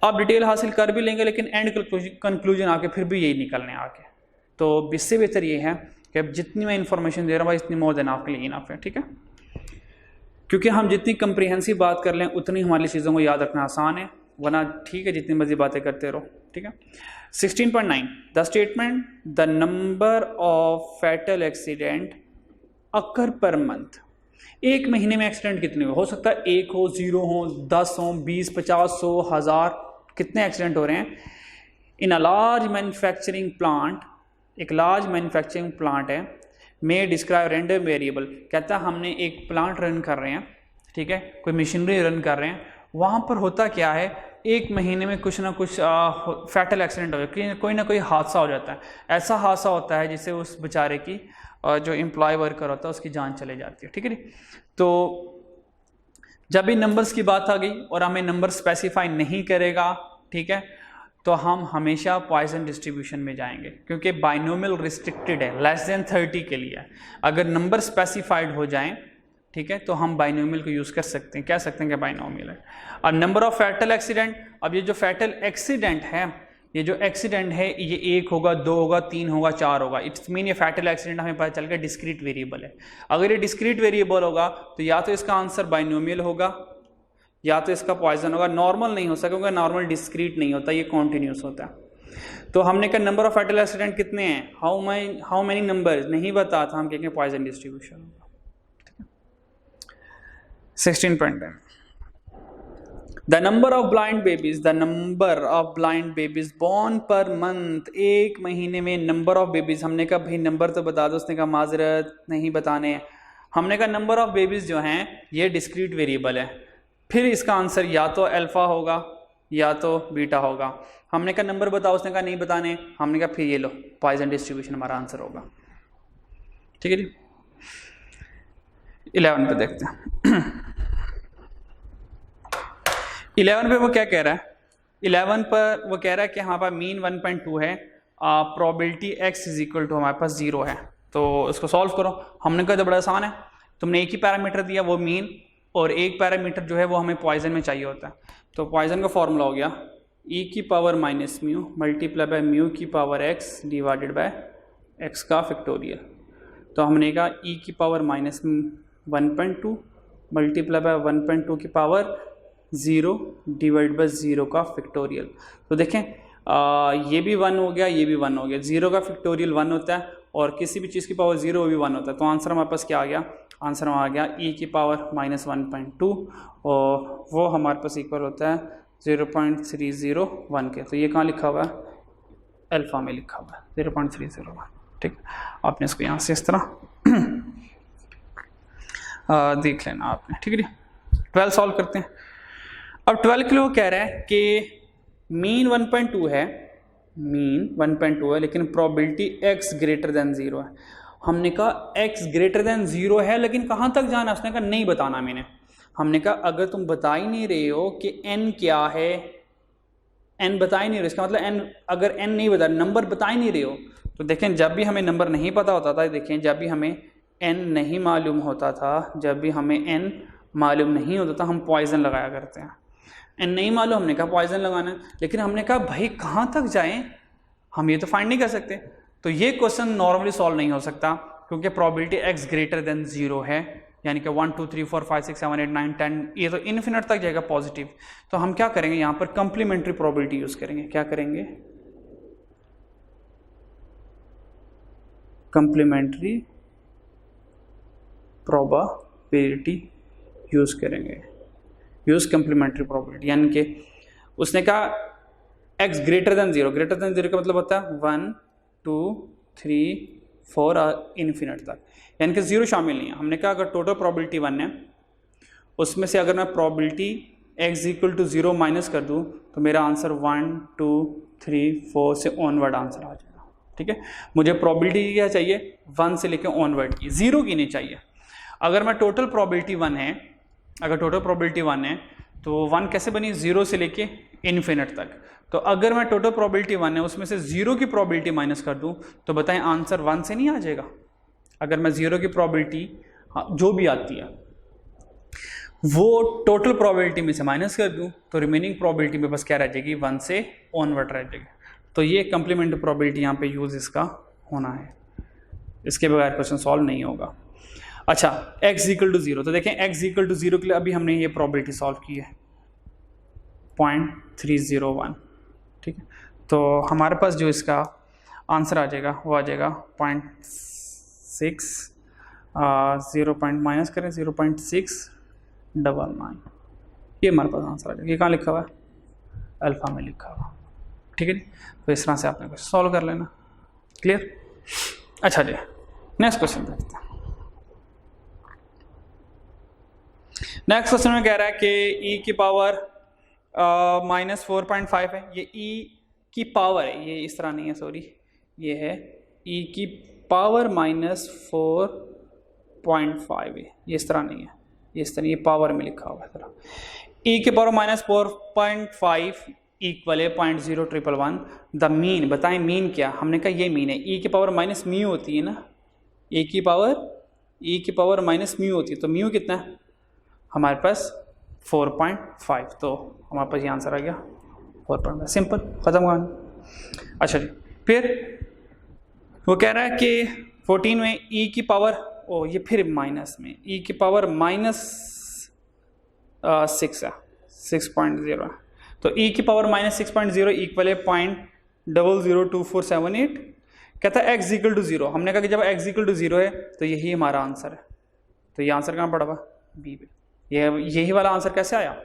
आप डिटेल हासिल कर भी लेंगे लेकिन एंड कंक्लूजन आके फिर भी यही निकलने आके, तो इससे बेहतर ये है कि अब जितनी मैं इंफॉर्मेशन दे रहा हूँ भाई इतनी मोर देन आपके लिए इनफ है, ठीक है। क्योंकि हम जितनी कंप्रीहेंसिव बात कर लें उतनी हमारी चीज़ों को याद रखना आसान है, वरना ठीक है जितनी मर्जी बातें करते रहो, ठीक है। 16.9 the statement the number of fatal accident occur per month. एक महीने में एक्सीडेंट कितने हो सकता है, 1 हो, 0 हो, 10 हो, 20, 50, 100, 1000, कितने एक्सीडेंट हो रहे हैं इन अ लार्ज मैन्युफैक्चरिंग प्लांट। एक लार्ज मैन्युफैक्चरिंग प्लांट है, मे डिस्क्राइब रैंडम वेरिएबल। कहता है हमने एक प्लांट रन कर रहे हैं, ठीक है, कोई मशीनरी रन कर रहे हैं, वहाँ पर होता क्या है एक महीने में कुछ ना कुछ फैटल एक्सीडेंट हो जाता है, कोई ना कोई हादसा हो जाता है। ऐसा हादसा होता है जिससे उस बेचारे की जो एम्प्लॉय वर्कर होता है उसकी जान चले जाती है, ठीक है जी। तो जब भी नंबर्स की बात आ गई और हमें नंबर स्पेसिफाई नहीं करेगा, ठीक है, तो हम हमेशा पॉइजन डिस्ट्रीब्यूशन में जाएंगे, क्योंकि बाइनोमियल रिस्ट्रिक्टेड है, लेस देन 30 के लिए। अगर नंबर स्पेसिफाइड हो जाएं, ठीक है, तो हम बाइनोमियल को यूज़ कर सकते हैं, कह सकते हैं कि बाइनोमियल है। अब नंबर ऑफ फैटल एक्सीडेंट, अब ये जो फैटल एक्सीडेंट है, ये जो एक्सीडेंट है ये 1 होगा, 2 होगा, 3 होगा, 4 होगा, इट्स मीन ये फैटल एक्सीडेंट हमें पता चल गया डिस्क्रीट वेरिएबल है। अगर ये डिस्क्रीट वेरिएबल होगा तो या तो इसका आंसर बाइनोमियल होगा या तो इसका पॉइजन होगा। नॉर्मल नहीं हो सकता, क्योंकि नॉर्मल डिस्क्रीट नहीं होता, ये कॉन्टिन्यूस होता है। तो हमने कहा नंबर ऑफ फैटल एक्सीडेंट कितने हैं, हाउ मेनी नंबर नहीं बता था, हम कहेंगे पॉइजन डिस्ट्रीब्यूशन होगा। 16.10 the number of blind babies, the number of blind babies born per month. एक महीने में नंबर ऑफ बेबीज, हमने कहा भाई नंबर तो बता दो, उसने कहा माजरत नहीं बताने हैं। हमने कहा नंबर ऑफ बेबीज जो हैं ये डिस्क्रीट वेरिएबल है, फिर इसका आंसर या तो अल्फा होगा या तो बीटा होगा। हमने कहा नंबर बताओ, उसने कहा नहीं बताने, हमने कहा फिर ये लो पॉइजन डिस्ट्रीब्यूशन हमारा आंसर होगा, ठीक है जी। 11 पे देखते हैं। 11 पे वो क्या कह रहा है, 11 पर वो कह रहा है कि हमारे पास मीन 1.2 है, probability x is equal to हमारे पास 0 है, तो इसको सॉल्व करो। हमने कहा तो बड़ा आसान है, तुमने एक ही पैरामीटर दिया वो मीन, और एक पैरामीटर जो है वो हमें पॉइजन में चाहिए होता है। तो पॉइजन का फॉर्मूला हो गया e की power minus mu multiply by mu की power x divided by x का फैक्टोरियल। तो हमने कहा e की पावर माइनस 1.2 मल्टीप्लाई बाय 1.2 की पावर 0 डिवाइड बाय 0 का फैक्टोरियल। तो देखें ये भी 1 हो गया, ये भी 1 हो गया, 0 का फैक्टोरियल 1 होता है और किसी भी चीज़ की पावर 0 वो भी 1 होता है। तो आंसर हमारे पास क्या आ गया, आंसर आ गया e की पावर माइनस 1.2 और वो हमारे पास इक्वल होता है 0.301 के। तो ये कहाँ लिखा हुआ है, अल्फा में लिखा हुआ है 0.301, ठीक। आपने इसको यहाँ से इस तरह देख लेना आपने, ठीक है जी। 12 सॉल्व करते हैं। अब 12 के लिए वो कह रहा है कि मीन 1.2 है, मीन 1.2 है, लेकिन प्रोबेबिलिटी x ग्रेटर देन 0 है। हमने कहा x ग्रेटर देन 0 है, लेकिन कहाँ तक जाना, उसने कहा नहीं बताना मैंने। हमने कहा अगर तुम बता ही नहीं रहे हो कि n क्या है, n बता ही नहीं रहे, इसका मतलब n, अगर n नहीं बता, नंबर बता ही नहीं रहे हो, तो देखें जब भी हमें नंबर नहीं पता होता था, देखें जब भी हमें n नहीं मालूम होता था, जब भी हमें n मालूम नहीं होता था हम पॉइजन लगाया करते हैं। n नहीं मालूम, हमने कहा पॉइजन लगाना है, लेकिन हमने कहा भाई कहाँ तक जाएं, हम ये तो फाइंड नहीं कर सकते। तो ये क्वेश्चन नॉर्मली सॉल्व नहीं हो सकता, क्योंकि प्रोबेबिलिटी x ग्रेटर देन 0 है, यानी कि 1 2 3 4 5 6 7 8 9 10, ये तो इन्फिनिट तक जाएगा पॉजिटिव। तो हम क्या करेंगे, यहाँ पर कंप्लीमेंट्री प्रोबेबिलिटी यूज करेंगे। क्या करेंगे, कंप्लीमेंट्री प्रोबेबिलिटी यूज करेंगे, यूज कंप्लीमेंट्री प्रोबेबिलिटी। यानी कि उसने कहा x ग्रेटर देन जीरो का मतलब होता है 1 2 3 4 इन्फिनिट तक, यानी कि जीरो शामिल नहीं है। हमने कहा अगर टोटल प्रोबेबिलिटी 1 है, उसमें से अगर मैं probability x equal to 0 minus कर दूं तो मेरा आंसर 1 2 3 4 से ऑनवर्ड आंसर आ जाएगा। ठीक है, मुझे प्रोबेबिलिटी क्या चाहिए, 1 से लेकर ऑनवर्ड की, 0 की नहीं चाहिए। अगर मैं टोटल प्रोबेबिलिटी 1 है, अगर टोटल प्रोबेबिलिटी 1 है तो 1 कैसे बनी, 0 से लेके इन्फिनिट तक। तो अगर मैं टोटल प्रोबेबिलिटी 1 है उसमें से 0 की प्रोबेबिलिटी माइनस कर दूं तो बताएं आंसर 1 से नहीं आ जाएगा। अगर मैं 0 की प्रोबेबिलिटी जो भी आती है वो टोटल प्रोबेबिलिटी में से माइनस कर दूं तो रिमेनिंग प्रोबेबिलिटी में बस क्या रह जाएगी, 1 से ऑनवर्ड रह जाएगी। तो ये कंप्लीमेंट्री प्रोबेबिलिटी यहाँ पे यूज इसका होना है, इसके बगैर क्वेश्चन सॉल्व नहीं होगा। अच्छा, x इक्वल टू 0, तो देखें x इक्वल टू 0 के लिए अभी हमने ये प्रोबेबिलिटी सॉल्व की है 0.301। ठीक है, तो हमारे पास जो इसका आंसर आ जाएगा वो आ जाएगा 0.6 0 माइनस करें 0.699, ये हमारे पास आंसर आ जाएगा। ये कहाँ लिखा हुआ है, अल्फा में लिखा हुआ। ठीक है जी, तो इस तरह से आपने कुछ सॉल्व कर लेना। क्लियर? अच्छा जी, नेक्स्ट क्वेश्चन देखते हैं। नेक्स्ट क्वेश्चन में कह रहा है कि e की पावर -4.5 है। ये e की पावर है, ये इस तरह नहीं है, सॉरी, ये है e की पावर -4.5 है, ये इस तरह नहीं है, ये इस तरह, ये पावर में लिखा हुआ है तरह। e की पावर -4.5 इक्वल है 0.0111। द मीन, बताएं मीन क्या। हमने कहा ये मीन है। e की पावर माइनस म्यू होती है ना, e की पावर माइनस म्यू होती है, तो म्यू कितना है हमारे पास 4.5, तो हमारे पास ये आंसर आ गया 4.5। सिंपल, खत्म हुआ। अच्छा जी, फिर वो कह रहा है कि 14 में e की पावर, ये फिर माइनस में e की पावर -6 है, 6.0 है। तो e की पावर -6.0 इक्वल है 0.002478। कहता है x इक्वल टू 0। हमने कहा कि जब x इक्वल टू 0 है तो यही हमारा आंसर है। तो ये आंसर कहाँ पड़ा हुआ, बी पे। यही वाला आंसर कैसे आया,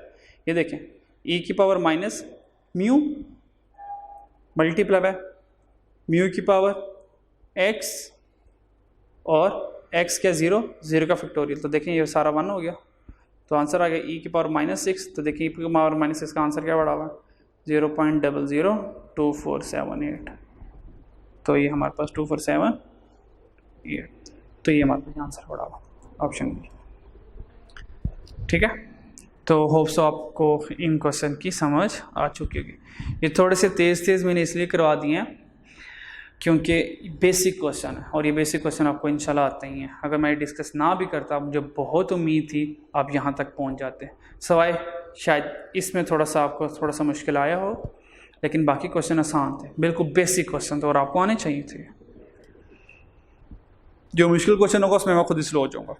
ये देखें, e की power minus mu multiply by mu की पावर x और x क्या 0 का फैक्टोरियल। तो देखें ये सारा 1 हो गया, तो आंसर आ गया e की पावर -6। तो देखिए e की पावर -6 का आंसर क्या बढ़ा हुआ, 0.002478। तो ये हमारे पास 2478, तो ये हमारे पास आंसर बढ़ा हुआ ऑप्शन बी। ठीक है, तो होप सो आपको इन क्वेश्चन की समझ आ चुकी होगी। ये थोड़े से तेज़ मैंने इसलिए करवा दिए हैं क्योंकि बेसिक क्वेश्चन है, और ये बेसिक क्वेश्चन आपको इंशाल्लाह आते ही हैं। अगर मैं डिस्कस ना भी करता, मुझे बहुत उम्मीद थी आप यहाँ तक पहुँच जाते, सवाए शायद इसमें आपको थोड़ा सा मुश्किल आया हो, लेकिन बाकी क्वेश्चन आसान थे, बिल्कुल बेसिक क्वेश्चन थे और आपको आने चाहिए थे। जो मुश्किल क्वेश्चन होगा उसमें मैं खुद ही स्लो हो जाऊँगा।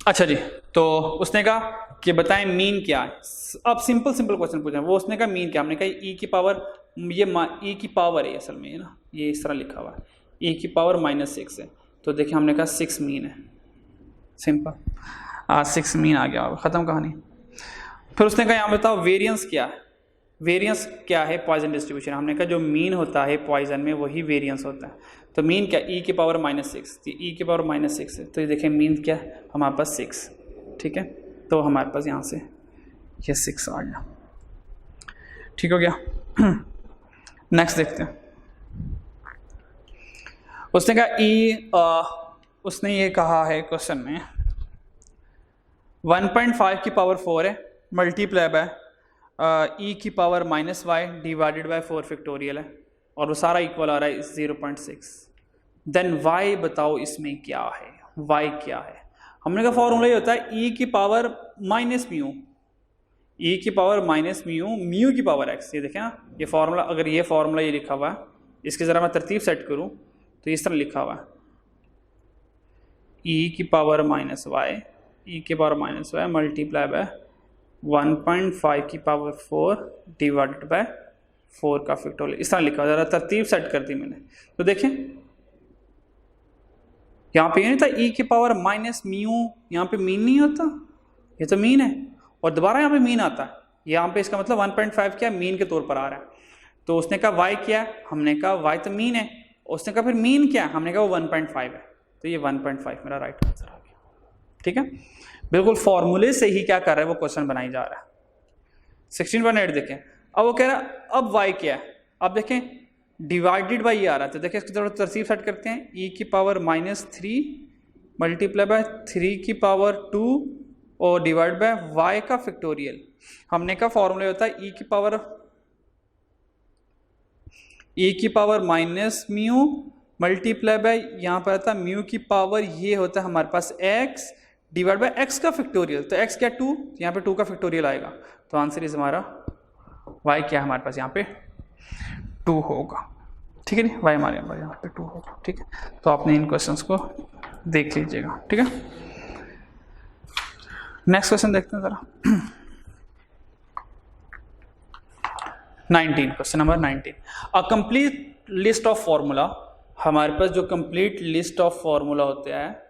अच्छा जी, तो उसने कहा कि बताएं मीन क्या है। अब सिंपल क्वेश्चन पूछा, वो उसने कहा मीन क्या। हमने कहा e की पावर, ये e की पावर है असल में, है ना, ये इस तरह लिखा हुआ है, e की पावर -6 है। तो देखिए हमने कहा 6 मीन है, सिंपल 6 मीन आ गया, ख़त्म कहानी। फिर उसने कहा यहाँ बताओ वेरिएंस क्या है। वेरिएंस क्या है पॉइजन डिस्ट्रीब्यूशन। हमने कहा जो मीन होता है पॉइजन में वही वेरिएंस होता है। तो मीन क्या, e की पावर -6, e की पावर -6 है, तो ये देखें मीन क्या है हमारे पास 6। ठीक है, तो हमारे पास यहाँ से ये 6 आ गया। ठीक हो गया। नेक्स्ट देखते हैं। उसने कहा उसने ये कहा है क्वेश्चन में 1.5 की पावर 4 है, मल्टीप्लाई बाय e की power -y divided by 4 factorial है, और वो सारा इक्वल आ रहा है 0.6। देन y बताओ इसमें क्या है, y क्या है। हमने कहा फॉर्मूला ये होता है e की पावर -म्यू, e की पावर म्यू की पावर x। ये देखें ना, ये फॉर्मूला, अगर ये फॉर्मूला ये लिखा हुआ है, इसकी ज़रा मैं तरतीब सेट करूं तो इस तरह लिखा हुआ है e की पावर -y मल्टीप्लाई बाय 1.5 की पावर 4 डिवाइडेड बाय 4 का फैक्टोरियल, इस तरह लिखा। ज़रा तरतीब सेट कर दी मैंने। तो देखें यहाँ पे ये नहीं था e की पावर -म्यू, यहाँ पे मीन नहीं होता, ये तो मीन है, और दोबारा यहाँ पे मीन आता है। यहाँ पे इसका मतलब 1.5 क्या मीन के तौर पर आ रहा है। तो उसने कहा y क्या है, हमने कहा y तो मीन है, उसने कहा फिर मीन क्या है, हमने कहा वो 1.5 है, तो ये 1.5 मेरा राइट आंसर आ गया। ठीक है, बिल्कुल फॉर्मूले से ही क्या कर रहा है वो क्वेश्चन बनाई जा रहा है। 16.8 देखें, अब वो कह रहा है अब y क्या है, अब देखें डिवाइडेड बाई ये आ रहा है, तो देखिए इसकी तरफ तरसीब सेट करते हैं, e की पावर -3 मल्टीप्लाई बाय 3 की पावर 2 और डिवाइड बाय y का फैक्टोरियल। हमने कहा फॉर्मूला होता है e की power minus mu multiply bye यहाँ पर आता है म्यू की पावर, ये होता है हमारे पास x डिवाइड बाय x का फैक्टोरियल। तो x क्या 2, यहाँ पे 2 का फैक्टोरियल आएगा, तो आंसर इज हमारा y क्या है हमारे पास यहाँ पे 2 होगा। ठीक है, y हमारे यहाँ पे 2 होगा। ठीक है, तो आपने इन क्वेश्चंस को देख लीजिएगा। ठीक है, नेक्स्ट क्वेश्चन देखते हैं जरा। 19, question number 19, a complete list of formula. हमारे पास जो कंप्लीट लिस्ट ऑफ फॉर्मूला होता है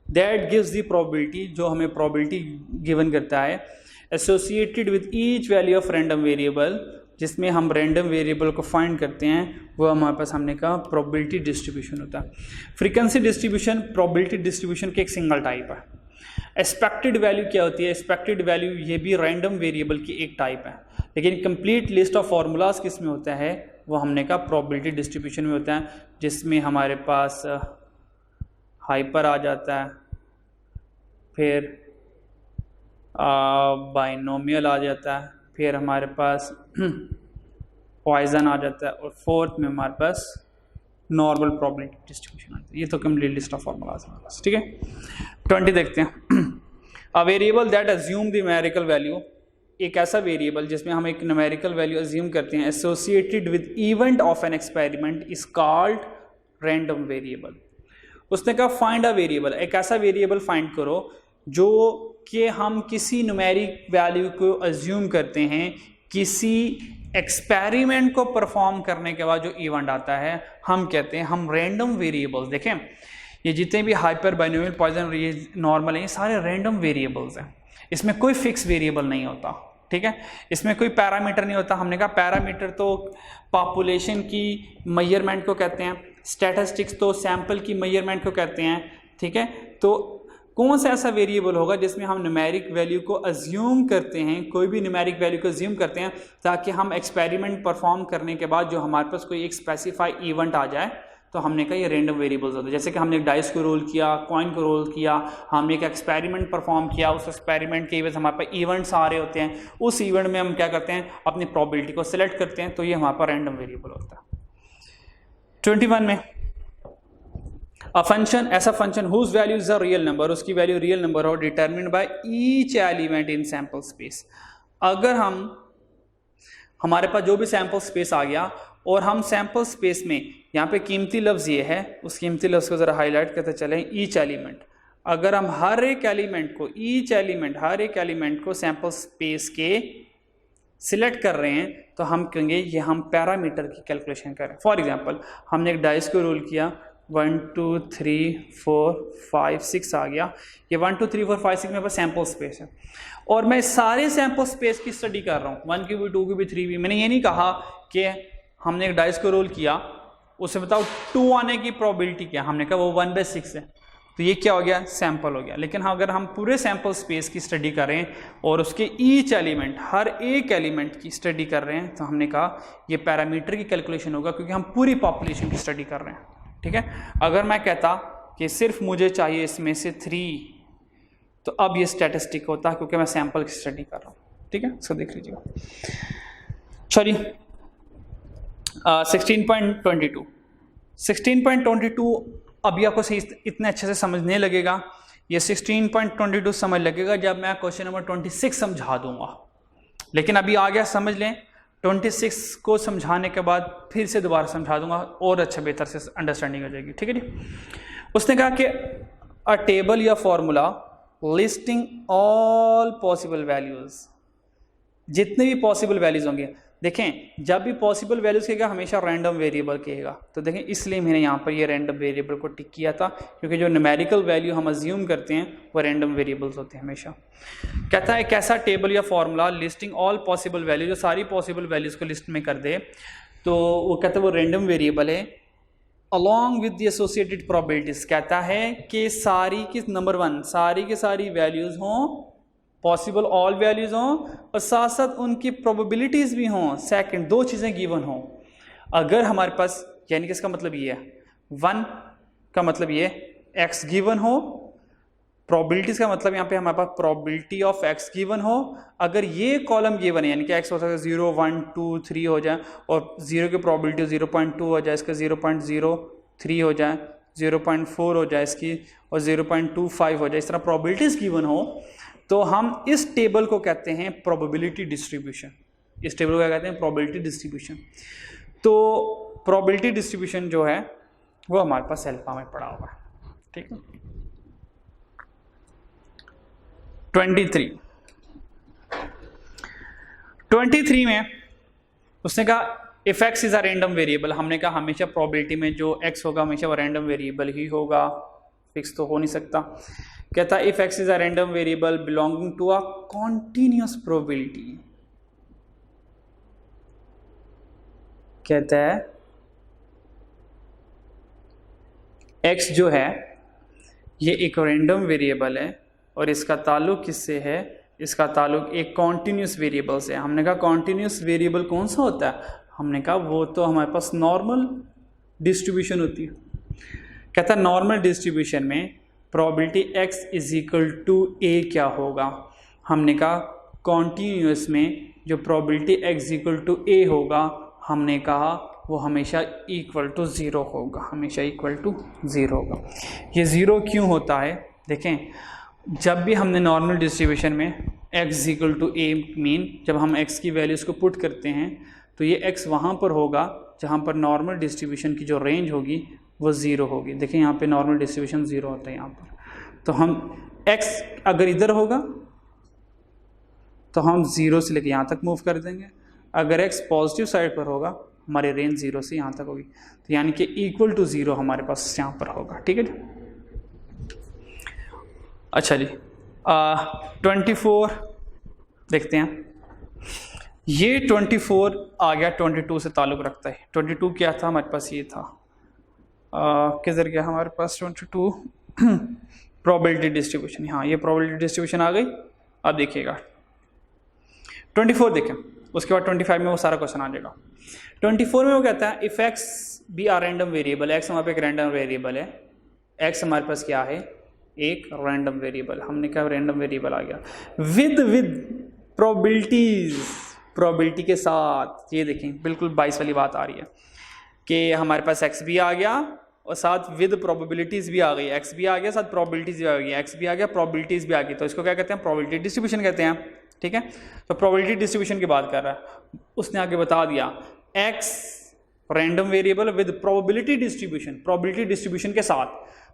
दैट गिव्स द प्रोबेबिलिटी, जो हमें प्रोबेबिलिटी गिवन करता है associated with each value of random variable, जिसमें हम रैंडम वेरिएबल को फाइंड करते हैं, वो हमारे पास हमने कहा प्रोबेबिलिटी डिस्ट्रीब्यूशन होता है। फ्रीक्वेंसी डिस्ट्रीब्यूशन प्रोबेबिलिटी डिस्ट्रीब्यूशन के एक सिंगल टाइप है। एक्सपेक्टेड वैल्यू क्या होती है, एक्सपेक्टेड वैल्यू ये भी रैंडम वेरिएबल की एक टाइप है, लेकिन कंप्लीट लिस्ट ऑफ फार्मूलाज किस में होता है, वो हमने कहा प्रोबेबिलिटी डिस्ट्रीब्यूशन में होता है, जिसमें हमारे पास हाइपर आ जाता है, फिर बाइनोमियल आ जाता है, फिर हमारे पास पॉइजन आ जाता है, और फोर्थ में हमारे पास नॉर्मल प्रोबेबिलिटी डिस्ट्रीब्यूशन आता है। ये तो कंप्लीट लिस्ट ऑफ फार्मूलाज हमारे पास। ठीक है, 20 देखते हैं। A variable that assume the numerical value, एक ऐसा वेरिएबल जिसमें हम एक न्यूमेरिकल वैल्यू अज्यूम करते हैं associated with event of an experiment is called random variable. उसने कहा फाइंड अ वेरिएबल, एक ऐसा वेरिएबल फाइंड करो जो कि हम किसी न्यूमेरिक वैल्यू को अज्यूम करते हैं, किसी एक्सपेरिमेंट को परफॉर्म करने के बाद जो इवेंट आता है हम कहते हैं हम रैंडम वेरिएबल्स। देखें ये जितने भी हाइपर बाइनोमियल पॉइजन ये नॉर्मल हैं, ये सारे रैंडम वेरिएबल्स हैं, इसमें कोई फिक्स वेरिएबल नहीं होता। ठीक है, इसमें कोई पैरामीटर नहीं होता। हमने कहा पैरामीटर तो पॉपुलेशन की मेजरमेंट को कहते हैं, स्टैटिस्टिक्स तो सैंपल की मेजरमेंट को कहते हैं। ठीक है, तो कौन सा ऐसा वेरिएबल होगा जिसमें हम न्यूमेरिक वैल्यू को अज्यूम करते हैं, कोई भी न्यूमेरिक वैल्यू को अज्यूम करते हैं ताकि हम एक्सपेरिमेंट परफॉर्म करने के बाद जो हमारे पास कोई एक स्पेसिफाई इवेंट आ जाए, तो हमने कहा ये रैंडम वेरिएबल्स होते हैं। जैसे कि हमने एक डाइस को रोल किया, कॉइन को रोल किया, हमने एक एक्सपेरिमेंट परफॉर्म किया, उस एक्सपेरिमेंट के वजह हमारे पास इवेंट्स आ रहे होते हैं, उस इवेंट में हम क्या करते हैं अपनी प्रोबेबिलिटी को सिलेक्ट करते हैं, तो ये हमारे पास रैंडम वेरिएबल होता है। 21 में अ फंक्शन, ऐसा function whose value is a real number, उसकी वैल्यू रियल नंबर हो, determined by each element in sample space. अगर हमारे पास जो भी सैंपल स्पेस आ गया और हम सैंपल स्पेस में, यहाँ पे कीमती लफ्ज़ ये है, उस कीमती लफ्ज़ को ज़रा हाईलाइट करते चलें, ईच एलिमेंट। अगर हम हर एक एलिमेंट को, ईच एलिमेंट, हर एक एलिमेंट को सैंपल स्पेस के सिलेक्ट कर रहे हैं, तो हम कहेंगे ये हम पैरामीटर की कैलकुलेशन करें। फॉर एग्जांपल हमने एक डाइस को रोल किया, 1 2 3 4 5 6 आ गया, ये 1 2 3 4 5 6 मेरे पास सैंपल स्पेस है और मैं सारे सैंपल स्पेस की स्टडी कर रहा हूँ, 1 की भी 2 की भी 3 भी। मैंने ये नहीं कहा कि हमने एक डाइस को रोल किया, उसे बताओ 2 आने की प्रोबेबिलिटी क्या, हमने कहा वो 1/6 है, तो ये क्या हो गया, सैंपल हो गया। लेकिन अगर हम पूरे सैंपल स्पेस की स्टडी करें और उसके ईच एलिमेंट, हर एक एलिमेंट की स्टडी कर रहे हैं, तो हमने कहा ये पैरामीटर की कैलकुलेशन होगा, क्योंकि हम पूरी पॉपुलेशन की स्टडी कर रहे हैं। ठीक है, अगर मैं कहता कि सिर्फ मुझे चाहिए इसमें से 3, तो अब ये स्टैटिस्टिक होता है, क्योंकि मैं सैंपल की स्टडी कर रहा हूँ। ठीक है, इसको देख लीजिएगा। चलिए 16.22 अभी आपको सही इतने अच्छे से समझने लगेगा, ये 16.22 समझ लगेगा जब मैं क्वेश्चन नंबर 26 समझा दूंगा। लेकिन अभी आ गया, समझ लें, 26 को समझाने के बाद फिर से दोबारा समझा दूंगा और अच्छा बेहतर से अंडरस्टैंडिंग हो जाएगी। ठीक है जी। उसने कहा कि अ टेबल या formula listing all possible values, जितने भी पॉसिबल वैल्यूज होंगे, देखें जब भी पॉसिबल वैल्यूज कहेगा हमेशा रैंडम वेरिएबल कहेगा, तो देखें इसलिए मैंने यहाँ पर ये रैंडम वेरिएबल को टिक किया था, क्योंकि जो न्यूमेरिकल वैल्यू हम अज्यूम करते हैं वो रैंडम वेरिएबल्स होते हैं हमेशा। कहता है कैसा टेबल या formula listing all possible value, जो सारी पॉसिबल वैल्यूज को लिस्ट में कर दे, तो वो कहता है वो रैंडम वेरिएबल है along with the associated probabilities. कहता है कि सारी की नंबर 1 सारी की सारी वैल्यूज हों, पॉसिबल ऑल वैल्यूज हों, और साथ साथ उनकी प्रोबेबिलिटीज भी हों। सेकंड 2 चीज़ें गिवन हों। अगर हमारे पास, यानी कि इसका मतलब ये है 1 का मतलब ये x गिवन हो, प्रोबेबिलिटीज का मतलब यहाँ पे हमारे पास प्रोबेबिलिटी ऑफ x गिवन हो। अगर ये कॉलम गिवन है, यानी कि x हो सकता है 0 1 2 3 हो जाए, और 0 की प्रोबेबिलिटी 0.2 हो जाए, इसका 0.03 हो जाए, 0.4 हो जाए इसकी, और 0.25 हो जाए, इस तरह प्रोबेबिलिटीज गिवन हो, तो हम इस टेबल को कहते हैं प्रोबेबिलिटी डिस्ट्रीब्यूशन। इस टेबल को क्या कहते हैं? Probability distribution. तो प्रोबेबिलिटी डिस्ट्रीब्यूशन जो है वो हमारे पास अल्फा में पड़ा हुआ है, ठीक है। 23 में उसने कहा if x is a random variable. हमने कहा हमेशा प्रोबेबिलिटी में जो एक्स होगा हमेशा वो रैंडम वेरिएबल ही होगा, फिक्स तो हो नहीं सकता। कहता है if x is a random variable belonging to a continuous probability. कहता है एक्स जो है ये एक रैंडम वेरिएबल है, और इसका ताल्लुक किससे है? इसका ताल्लुक एक कॉन्टिन्यूस वेरिएबल से। हमने कहा कॉन्टिन्यूस वेरिएबल कौन सा होता है? हमने कहा वो तो हमारे पास नॉर्मल डिस्ट्रीब्यूशन होती है। कहता है नॉर्मल डिस्ट्रीब्यूशन में probability x is equal to A क्या होगा? हमने कहा कॉन्टिन्यूस में जो probability x equal to A होगा, हमने कहा वो हमेशा इक्वल टू 0 होगा, हमेशा इक्वल टू 0 होगा। ये 0 क्यों होता है? देखें जब भी हमने नॉर्मल डिस्ट्रीब्यूशन में x equal to a mean, जब हम x की वैल्यूज़ को पुट करते हैं तो ये x वहाँ पर होगा जहाँ पर नॉर्मल डिस्ट्रीब्यूशन की जो रेंज होगी वो 0 होगी। देखिए यहाँ पे नॉर्मल डिस्ट्रीब्यूशन 0 होता है यहाँ पर, तो हम x अगर इधर होगा तो हम 0 से लेकर यहाँ तक मूव कर देंगे। अगर x पॉजिटिव साइड पर होगा हमारी रेंज 0 से यहाँ तक होगी, तो यानी कि इक्वल टू 0 हमारे पास यहाँ पर होगा, ठीक है जी। अच्छा जी 24 देखते हैं। ये 24 आ गया 22 से ताल्लुक़ रखता है। 22 क्या था हमारे पास? ये था किधर गया हमारे पास 22 प्रोबेबिलिटी डिस्ट्रीब्यूशन। हाँ ये प्रोबेबिलिटी डिस्ट्रीब्यूशन आ गई। अब देखिएगा 24 देखें, उसके बाद 25 में वो सारा क्वेश्चन आ जाएगा। 24 में वो कहता है if x B are random variable, x हमारे पास एक रैंडम वेरिएबल है, एक्स हमारे पास क्या है? एक रैंडम वेरिएबल। हमने कहा रैंडम वेरिएबल आ गया विद प्रोबेबिलिटीज, प्रोबेबिलिटी के साथ। ये देखें बिल्कुल 22 वाली बात आ रही है कि हमारे पास एक्स भी आ गया और साथ विद प्रोबेबिलिटीज भी आ गई। एक्स भी आ गया साथ प्रोबेबिलिटीज भी आ गई, एक्स भी आ गया प्रोबेबिलिटीज भी आ गई, तो इसको क्या कहते हैं? प्रोबेबिलिटी डिस्ट्रीब्यूशन कहते हैं, ठीक है। तो प्रोबेबिलिटी डिस्ट्रीब्यूशन की बात कर रहा है। उसने आगे बता दिया x random variable with probability distribution, probability distribution के साथ।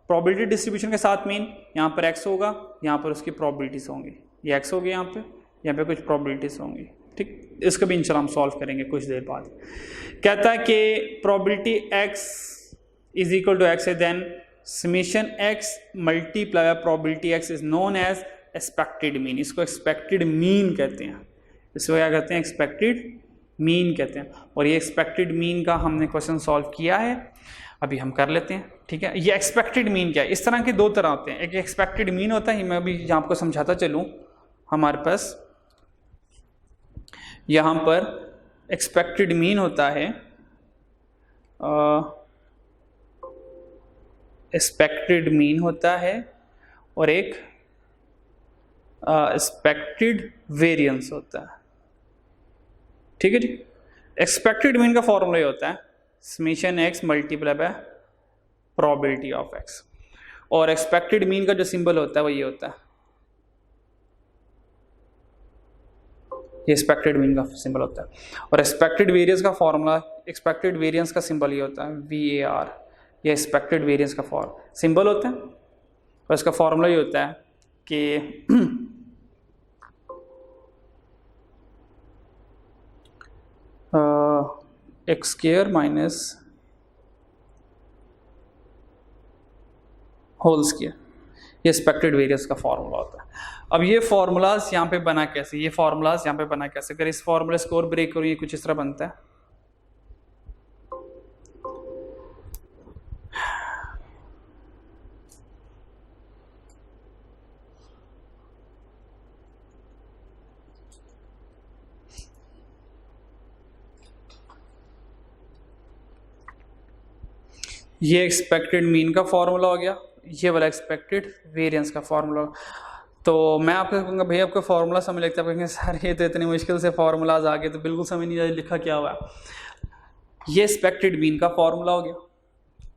प्रोबेबिलिटी डिस्ट्रीब्यूशन के साथ मीन यहाँ पर एक्स होगा, यहाँ पर उसकी प्रोबेबिलिटीज होंगी, ये एक्स हो गया यहाँ पे कुछ प्रोबेबिलिटीज होंगी, ठीक। इसको भी इंशाल्लाह हम सॉल्व करेंगे कुछ देर बाद। कहता है कि probability X is equal to X है, then summation X multiply probability X is known as expected mean. इसको एक्सपेक्टेड मीन कहते हैं, इसको क्या कहते हैं? एक्सपेक्टेड मीन कहते हैं। और ये एक्सपेक्टेड मीन का हमने क्वेश्चन सॉल्व किया है, अभी हम कर लेते हैं, ठीक है। ये एक्सपेक्टेड मीन क्या है? इस तरह के 2 तरह होते हैं। एक एक्सपेक्टेड मीन होता है, मैं अभी यहाँ आपको समझाता चलूँ। हमारे पास यहाँ पर एक्सपेक्टेड मीन होता है, एक्सपेक्टेड मीन होता है, और एक एक्सपेक्टेड वेरिएंस होता है, ठीक है जी। एक्सपेक्टेड मीन का फॉर्मूला ये होता है summation X multiply by probability of x, और एक्सपेक्टेड मीन का जो सिंबल होता है वो ये होता है, ये एक्सपेक्टेड मीन का सिंबल होता है। और एक्सपेक्टेड वेरिएंस का फॉर्मूला, एक्सपेक्टेड वेरिएंस का सिंबल ये होता है VAR, ये एक्सपेक्टेड वेरिएंस का सिंबल होता है। और इसका फॉर्मूला ये होता है कि x square minus whole square, ये एक्सपेक्टेड वेरियंस का फॉर्मूला होता है। अब ये फॉर्मूलाज यहाँ पे बना कैसे, ये फॉर्मूलाज यहाँ पे बना कैसे, अगर इस फॉर्मूले से और ब्रेक करूँ, ये कुछ इस तरह बनता है। ये एक्सपेक्टेड मीन का फॉर्मूला हो गया, ये वाला एक्सपेक्टेड वेरिएंस का फॉर्मूला। तो मैं आपको कहूँगा भैया आपको फार्मूला समझ लगता है, कहेंगे सर ये तो इतनी मुश्किल से फार्मूलाज आ गए तो बिल्कुल समझ नहीं आया लिखा क्या हुआ है। ये एक्सपेक्टेड मीन का फॉर्मूला हो गया,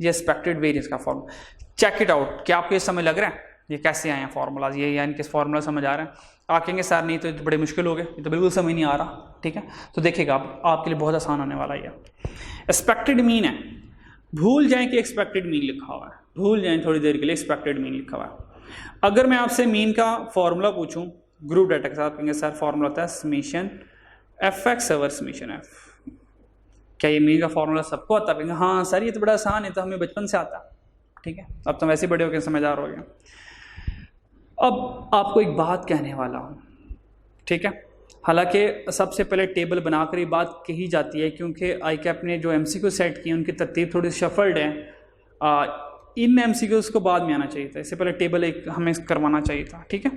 ये एक्सपेक्टेड वेरिएंस का फॉर्मूला। चेक इट आउट, क्या आपको ये समझ लग रहा है ये कैसे आए हैं फार्मूलाज, ये यानी किस फार्मूला समझ आ रहा है। आप कहेंगे सर नहीं तो बड़े मुश्किल हो गए, ये तो बिल्कुल समझ नहीं आ रहा। ठीक है, तो देखिएगा आपके लिए बहुत आसान होने वाला है। एक्सपेक्टेड मीन है, भूल जाएं कि एक्सपेक्टेड मीन लिखा हुआ है, भूल जाएं थोड़ी देर के लिए एक्सपेक्टेड मीन लिखा हुआ है। अगर मैं आपसे मीन का फॉर्मूला पूछूं ग्रुप डाटा के साथ, कहेंगे सर फॉर्मूला होता है summation F x over summation F. क्या ये मीन का फॉर्मूला सबको आता है? कहेंगे हाँ सर ये तो बड़ा आसान है, तो हमें बचपन से आता। ठीक है, अब तो वैसे बड़े हो गए, समझदार हो गए। अब आपको एक बात कहने वाला हूँ, ठीक है, हालांकि सबसे पहले टेबल बनाकर ये बात कही जाती है, क्योंकि आई कैप ने जो एमसीक्यू सेट किए उनकी तरतीब थोड़ी शफल्ड है। इन एमसीक्यूज़ को बाद में आना चाहिए था, इससे पहले टेबल एक हमें करवाना चाहिए था। ठीक है,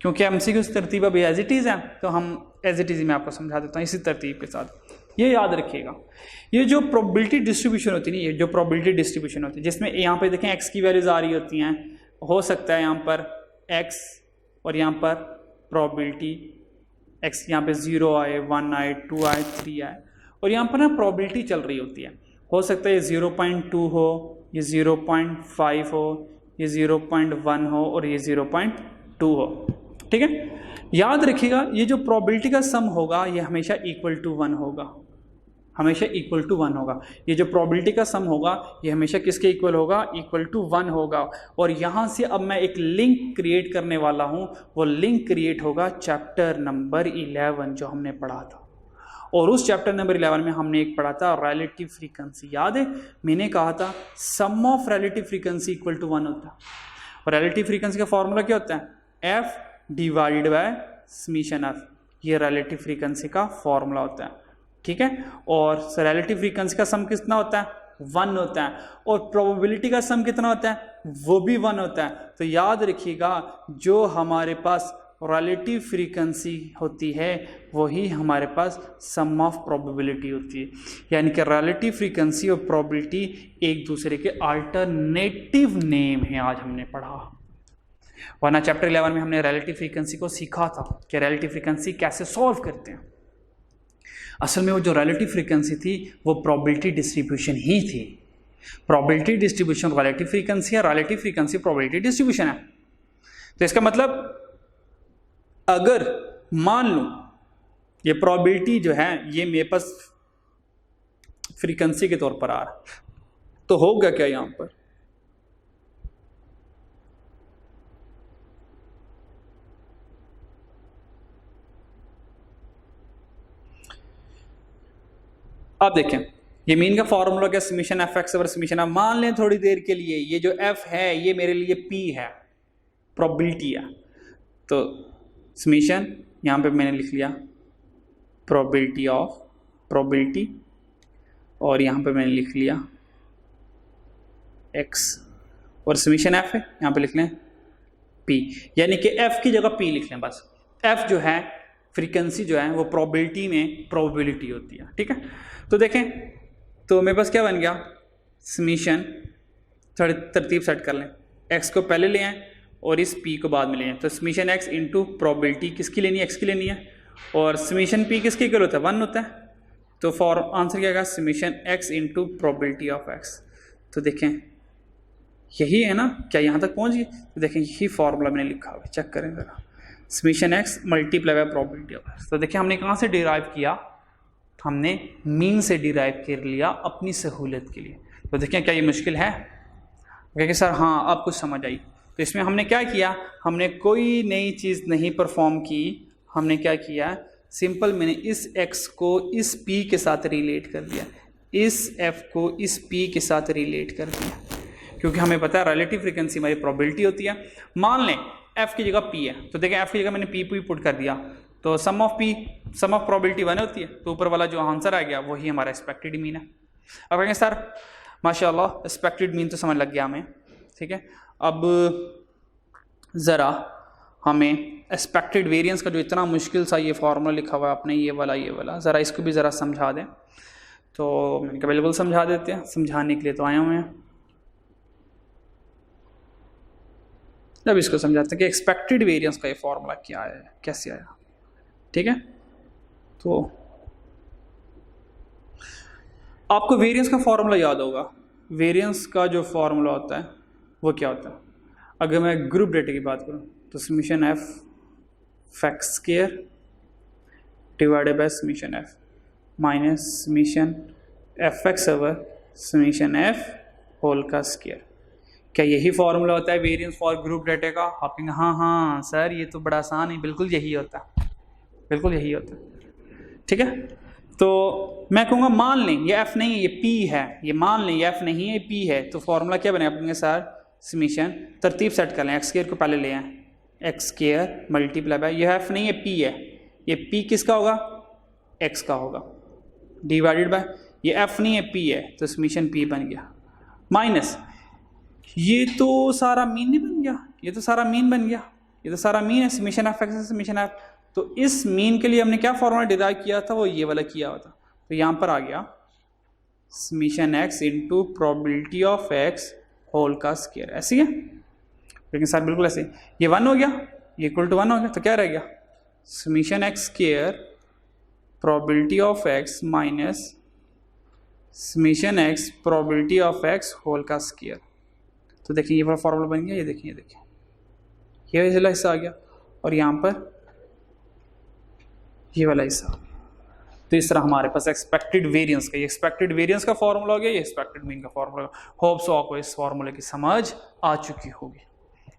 क्योंकि एमसीक्यूज़ तरतीब अब एज इट इज़ है, तो हम एज इट इज़ मैं आपको समझा देता हूँ इसी तरतीब के साथ। ये याद रखिएगा, ये जो प्रोबेबिलिटी डिस्ट्रीब्यूशन होती है ना, ये जो प्रोबेबिलिटी डिस्ट्रीब्यूशन होती है, जिसमें यहाँ पे देखें एक्स की वैल्यूज आ रही होती हैं, हो सकता है यहाँ पर एक्स और यहाँ पर प्रोबेबिलिटी एक्स यहाँ पे 0 आए, 1 आए, 2 आए, 3 आए, और यहाँ पर ना प्रोबेबिलिटी चल रही होती है। हो सकता है ये 0.2 हो, ये 0.5 हो, ये 0.1 हो और ये 0.2 हो। ठीक है, याद रखिएगा ये जो प्रोबेबिलिटी का सम होगा ये हमेशा इक्वल टू 1 होगा, हमेशा इक्वल टू 1 होगा। ये जो प्रोबेबिलिटी का सम होगा ये हमेशा किसके इक्वल होगा? इक्वल टू 1 होगा। और यहाँ से अब मैं एक लिंक क्रिएट करने वाला हूँ, वो लिंक क्रिएट होगा चैप्टर नंबर 11 जो हमने पढ़ा था। और उस चैप्टर नंबर 11 में हमने एक पढ़ा था रिलेटिव फ्रीक्वेंसी। याद है मैंने कहा था sum of relative frequency equal to 1 होता है। और रिलेटिव फ्रीक्वेंसी का फॉर्मूला क्या होता है? F divided by summation F, ये रिलेटिव फ्रीक्वेंसी का फॉर्मूला होता है। ठीक है, और रिलेटिव फ्रीक्वेंसी का सम कितना होता है? 1 होता है। और प्रोबेबिलिटी का सम कितना होता है? वो भी 1 होता है। तो याद रखिएगा जो हमारे पास रिलेटिव फ्रीक्वेंसी होती है वही हमारे पास सम ऑफ प्रोबेबिलिटी होती है। यानी कि रिलेटिव फ्रीक्वेंसी और प्रोबेबिलिटी एक दूसरे के अल्टरनेटिव नेम है, आज हमने पढ़ा। वरना चैप्टर 11 में हमने रिलेटिव फ्रीक्वेंसी को सीखा था कि रिलेटिव फ्रीक्वेंसी कैसे सॉल्व करते हैं। असल में वो जो रिलेटिव फ्रीक्वेंसी थी वो प्रोबेबिलिटी डिस्ट्रीब्यूशन ही थी। प्रोबेबिलिटी डिस्ट्रीब्यूशन रिलेटिव फ्रीक्वेंसी है, रिलेटिव फ्रीक्वेंसी प्रोबेबिलिटी डिस्ट्रीब्यूशन है। तो इसका मतलब अगर मान लो ये प्रोबेबिलिटी जो है ये मेरे पास फ्रीक्वेंसी के तौर पर आ रहा, तो होगा क्या यहां पर? अब देखें ये मीन का फॉर्मूला क्या? Summation F x over summation F. मान लें थोड़ी देर के लिए ये जो एफ है ये मेरे लिए पी है, प्रोबेबिलिटी है। तो समेशन यहाँ पे मैंने लिख लिया प्रोबेबिलिटी ऑफ प्रोबेबिलिटी, और यहाँ पे मैंने लिख लिया एक्स, और समेशन एफ है यहाँ पे लिख लें पी, यानी कि एफ की जगह पी लिख लें बस। एफ जो है फ्रीक्वेंसी जो है वो प्रोबेबिलिटी में प्रोबेबिलिटी होती है। ठीक है, तो देखें तो मेरे पास क्या बन गया? समेशन, थोड़ी तरतीब सेट कर लें, एक्स को पहले ले आए और इस पी को बाद में ले आए। तो समेशन एक्स इंटू प्रोबेबिलिटी किसकी लेनी है? एक्स की लेनी है। और समेशन पी किसके इक्वल होता है? 1 होता है। तो फॉर आंसर क्या आएगा? Summation x into probability of x. तो देखें यही है ना, क्या यहाँ तक पहुँच गई? तो देखें यही फॉर्मूला मैंने लिखा हुआ है, चेक करें ज़रा, summation X multiply by probability of x. तो देखिए हमने कहाँ से डिराइव किया? हमने मीन से डिराइव कर लिया अपनी सहूलियत के लिए। तो देखें क्या ये मुश्किल है? कहेंगे सर हाँ अब कुछ समझ आई। तो इसमें हमने क्या किया? हमने कोई नई चीज़ नहीं परफॉर्म की, हमने क्या किया? सिंपल मैंने इस x को इस p के साथ रिलेट कर दिया। इस एफ को इस पी के साथ रिलेट कर दिया, क्योंकि हमें पता है रिलेटिव फ्रीक्वेंसी हमारी प्रोबेबिलिटी होती है। मान लें एफ की जगह पी है, तो देखें एफ की जगह मैंने पी पुट कर दिया, तो सम ऑफ प्रोबेबिलिटी 1 होती है, तो ऊपर वाला जो आंसर आ गया वही हमारा एक्सपेक्टेड मीन है। अब कहेंगे सर माशाल्लाह एक्सपेक्टेड मीन तो समझ लग गया हमें, ठीक है। अब ज़रा हमें एक्सपेक्टेड वेरिएंस का जो इतना मुश्किल सा ये फार्मूला लिखा हुआ है आपने, ये वाला ज़रा इसको भी ज़रा समझा दें। तो मैंने कहा बिल्कुल समझा देते हैं, समझाने के लिए तो आए हुए हैं। जब इसको समझाते हैं कि एक्सपेक्टेड वेरिएंस का ये फार्मूला क्या है, कैसे आया, ठीक है। तो आपको वेरिएंस का फार्मूला याद होगा। वेरिएंस का जो फार्मूला होता है वो क्या होता है? अगर मैं ग्रुप डेटा की बात करूं तो summation f x square divided by summation f minus summation f x over summation f whole का स्क्वायर। क्या यही फार्मूला होता है वेरिएंस फॉर ग्रुप डेटा का? आप कहेंगे हाँ सर ये तो बड़ा आसान है, बिल्कुल यही होता है, बिल्कुल यही होता है, ठीक है। तो मैं कहूँगा मान लें ये एफ नहीं है, ये पी है, ये मान लें ये एफ नहीं है, ये पी है, तो फार्मूला क्या बनेगा? आप कहेंगे सर समीशन तरतीब सेट कर लें, एक्स स्क्वायर को पहले ले आए, एक्स स्क्वायर मल्टीप्लाई बाय, ये एफ नहीं है पी है, ये पी किसका होगा? एक्स का होगा, डिवाइडेड बाय ये एफ नहीं है पी है, तो समीशन पी बन गया, माइनस ये तो सारा मीन नहीं बन गया, ये तो सारा मीन बन गया, ये तो सारा मीन है, summation f x summation F. तो इस मीन के लिए हमने क्या फॉर्मूला डिराइव किया था? वो ये वाला किया हुआ था, तो यहाँ पर आ गया summation x into probability of x whole का स्क्वायर, ऐसी है। लेकिन सर बिल्कुल ऐसे, ये 1 हो गया, ये इक्वल टू 1 हो गया, तो क्या रह गया? Summation x square probability of x minus summation x probability of x whole का स्क्वायर। तो देखिए ये वाला फॉर्मूला बन गया, ये देखिए ये वाला हिस्सा आ गया, और यहाँ पर ये वाला हिस्सा। तो इस तरह हमारे पास एक्सपेक्टेड वेरिएंस का, ये एक्सपेक्टेड वेरिएंस का फॉर्मूला हो गया, ये एक्सपेक्टेड मीन का फॉर्मूला। होप सो आपको इस फॉर्मूले की समझ आ चुकी होगी,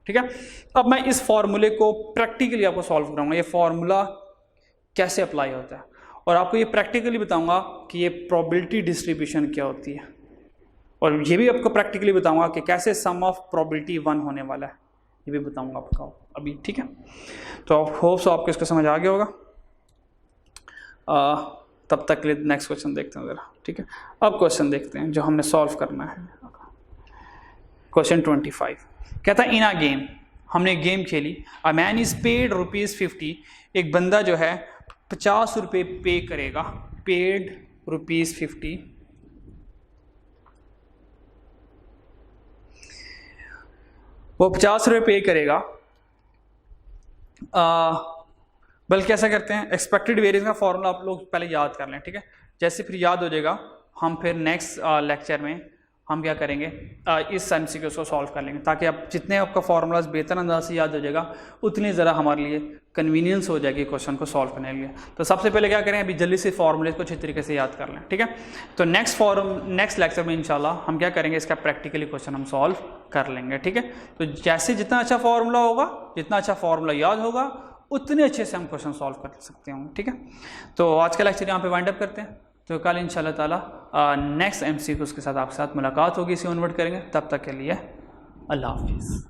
ठीक है। अब मैं इस फॉर्मूले को प्रैक्टिकली आपको सॉल्व कराऊंगा, ये फॉर्मूला कैसे अप्लाई होता है, और आपको ये प्रैक्टिकली बताऊंगा कि ये प्रोबेबिलिटी डिस्ट्रीब्यूशन क्या होती है, और ये भी आपको प्रैक्टिकली बताऊंगा कि कैसे सम ऑफ प्रोबेबिलिटी 1 होने वाला है, ये भी बताऊंगा आपको अभी, ठीक है। तो होप सो आपको इसको समझ आ गया होगा। तब तक के लिए नेक्स्ट क्वेश्चन देखते हैं ज़रा, ठीक है। अब क्वेश्चन देखते हैं जो हमने सॉल्व करना है। क्वेश्चन 25 कहता है इन अ गेम, हमने गेम खेली, अ मैन इज पेड ₹50, एक बंदा जो है 50 रुपये पे करेगा, पेड ₹50, वो 50 रुपये पे करेगा। बल्कि ऐसा करते हैं, एक्सपेक्टेड वेरिएंस का फॉर्मूला आप लोग पहले याद कर लें, ठीक है। जैसे फिर याद हो जाएगा, हम फिर नेक्स्ट लेक्चर में हम क्या करेंगे, इस एमसीक्यूज़ को सॉल्व कर लेंगे, ताकि आप जितने आपका फार्मूलाज बेहतर अंदाज से याद हो जाएगा, उतनी ज़रा हमारे लिए कन्वीनियंस हो जाएगी क्वेश्चन को सॉल्व करने के लिए। तो सबसे पहले क्या करें, अभी जल्दी से फार्मूले को अच्छी तरीके से याद कर लें, ठीक है। तो नेक्स्ट लेक्चर में इंशाल्लाह हम क्या करेंगे, इसका प्रैक्टिकली क्वेश्चन हम सॉल्व कर लेंगे, ठीक है। तो जैसे जितना अच्छा फार्मूला होगा, जितना अच्छा फार्मूला याद होगा, उतने अच्छे से हम क्वेश्चन सॉल्व कर सकते हैं, ठीक है। तो आज का लेक्चर यहाँ पे वाइंड अप करते हैं। तो कल इंशाल्लाह ताला नेक्स्ट एमसीक्यूज़ के साथ आपके साथ मुलाकात होगी, इसे कन्वर्ट करेंगे। तब तक के लिए अल्लाह हाफिज़।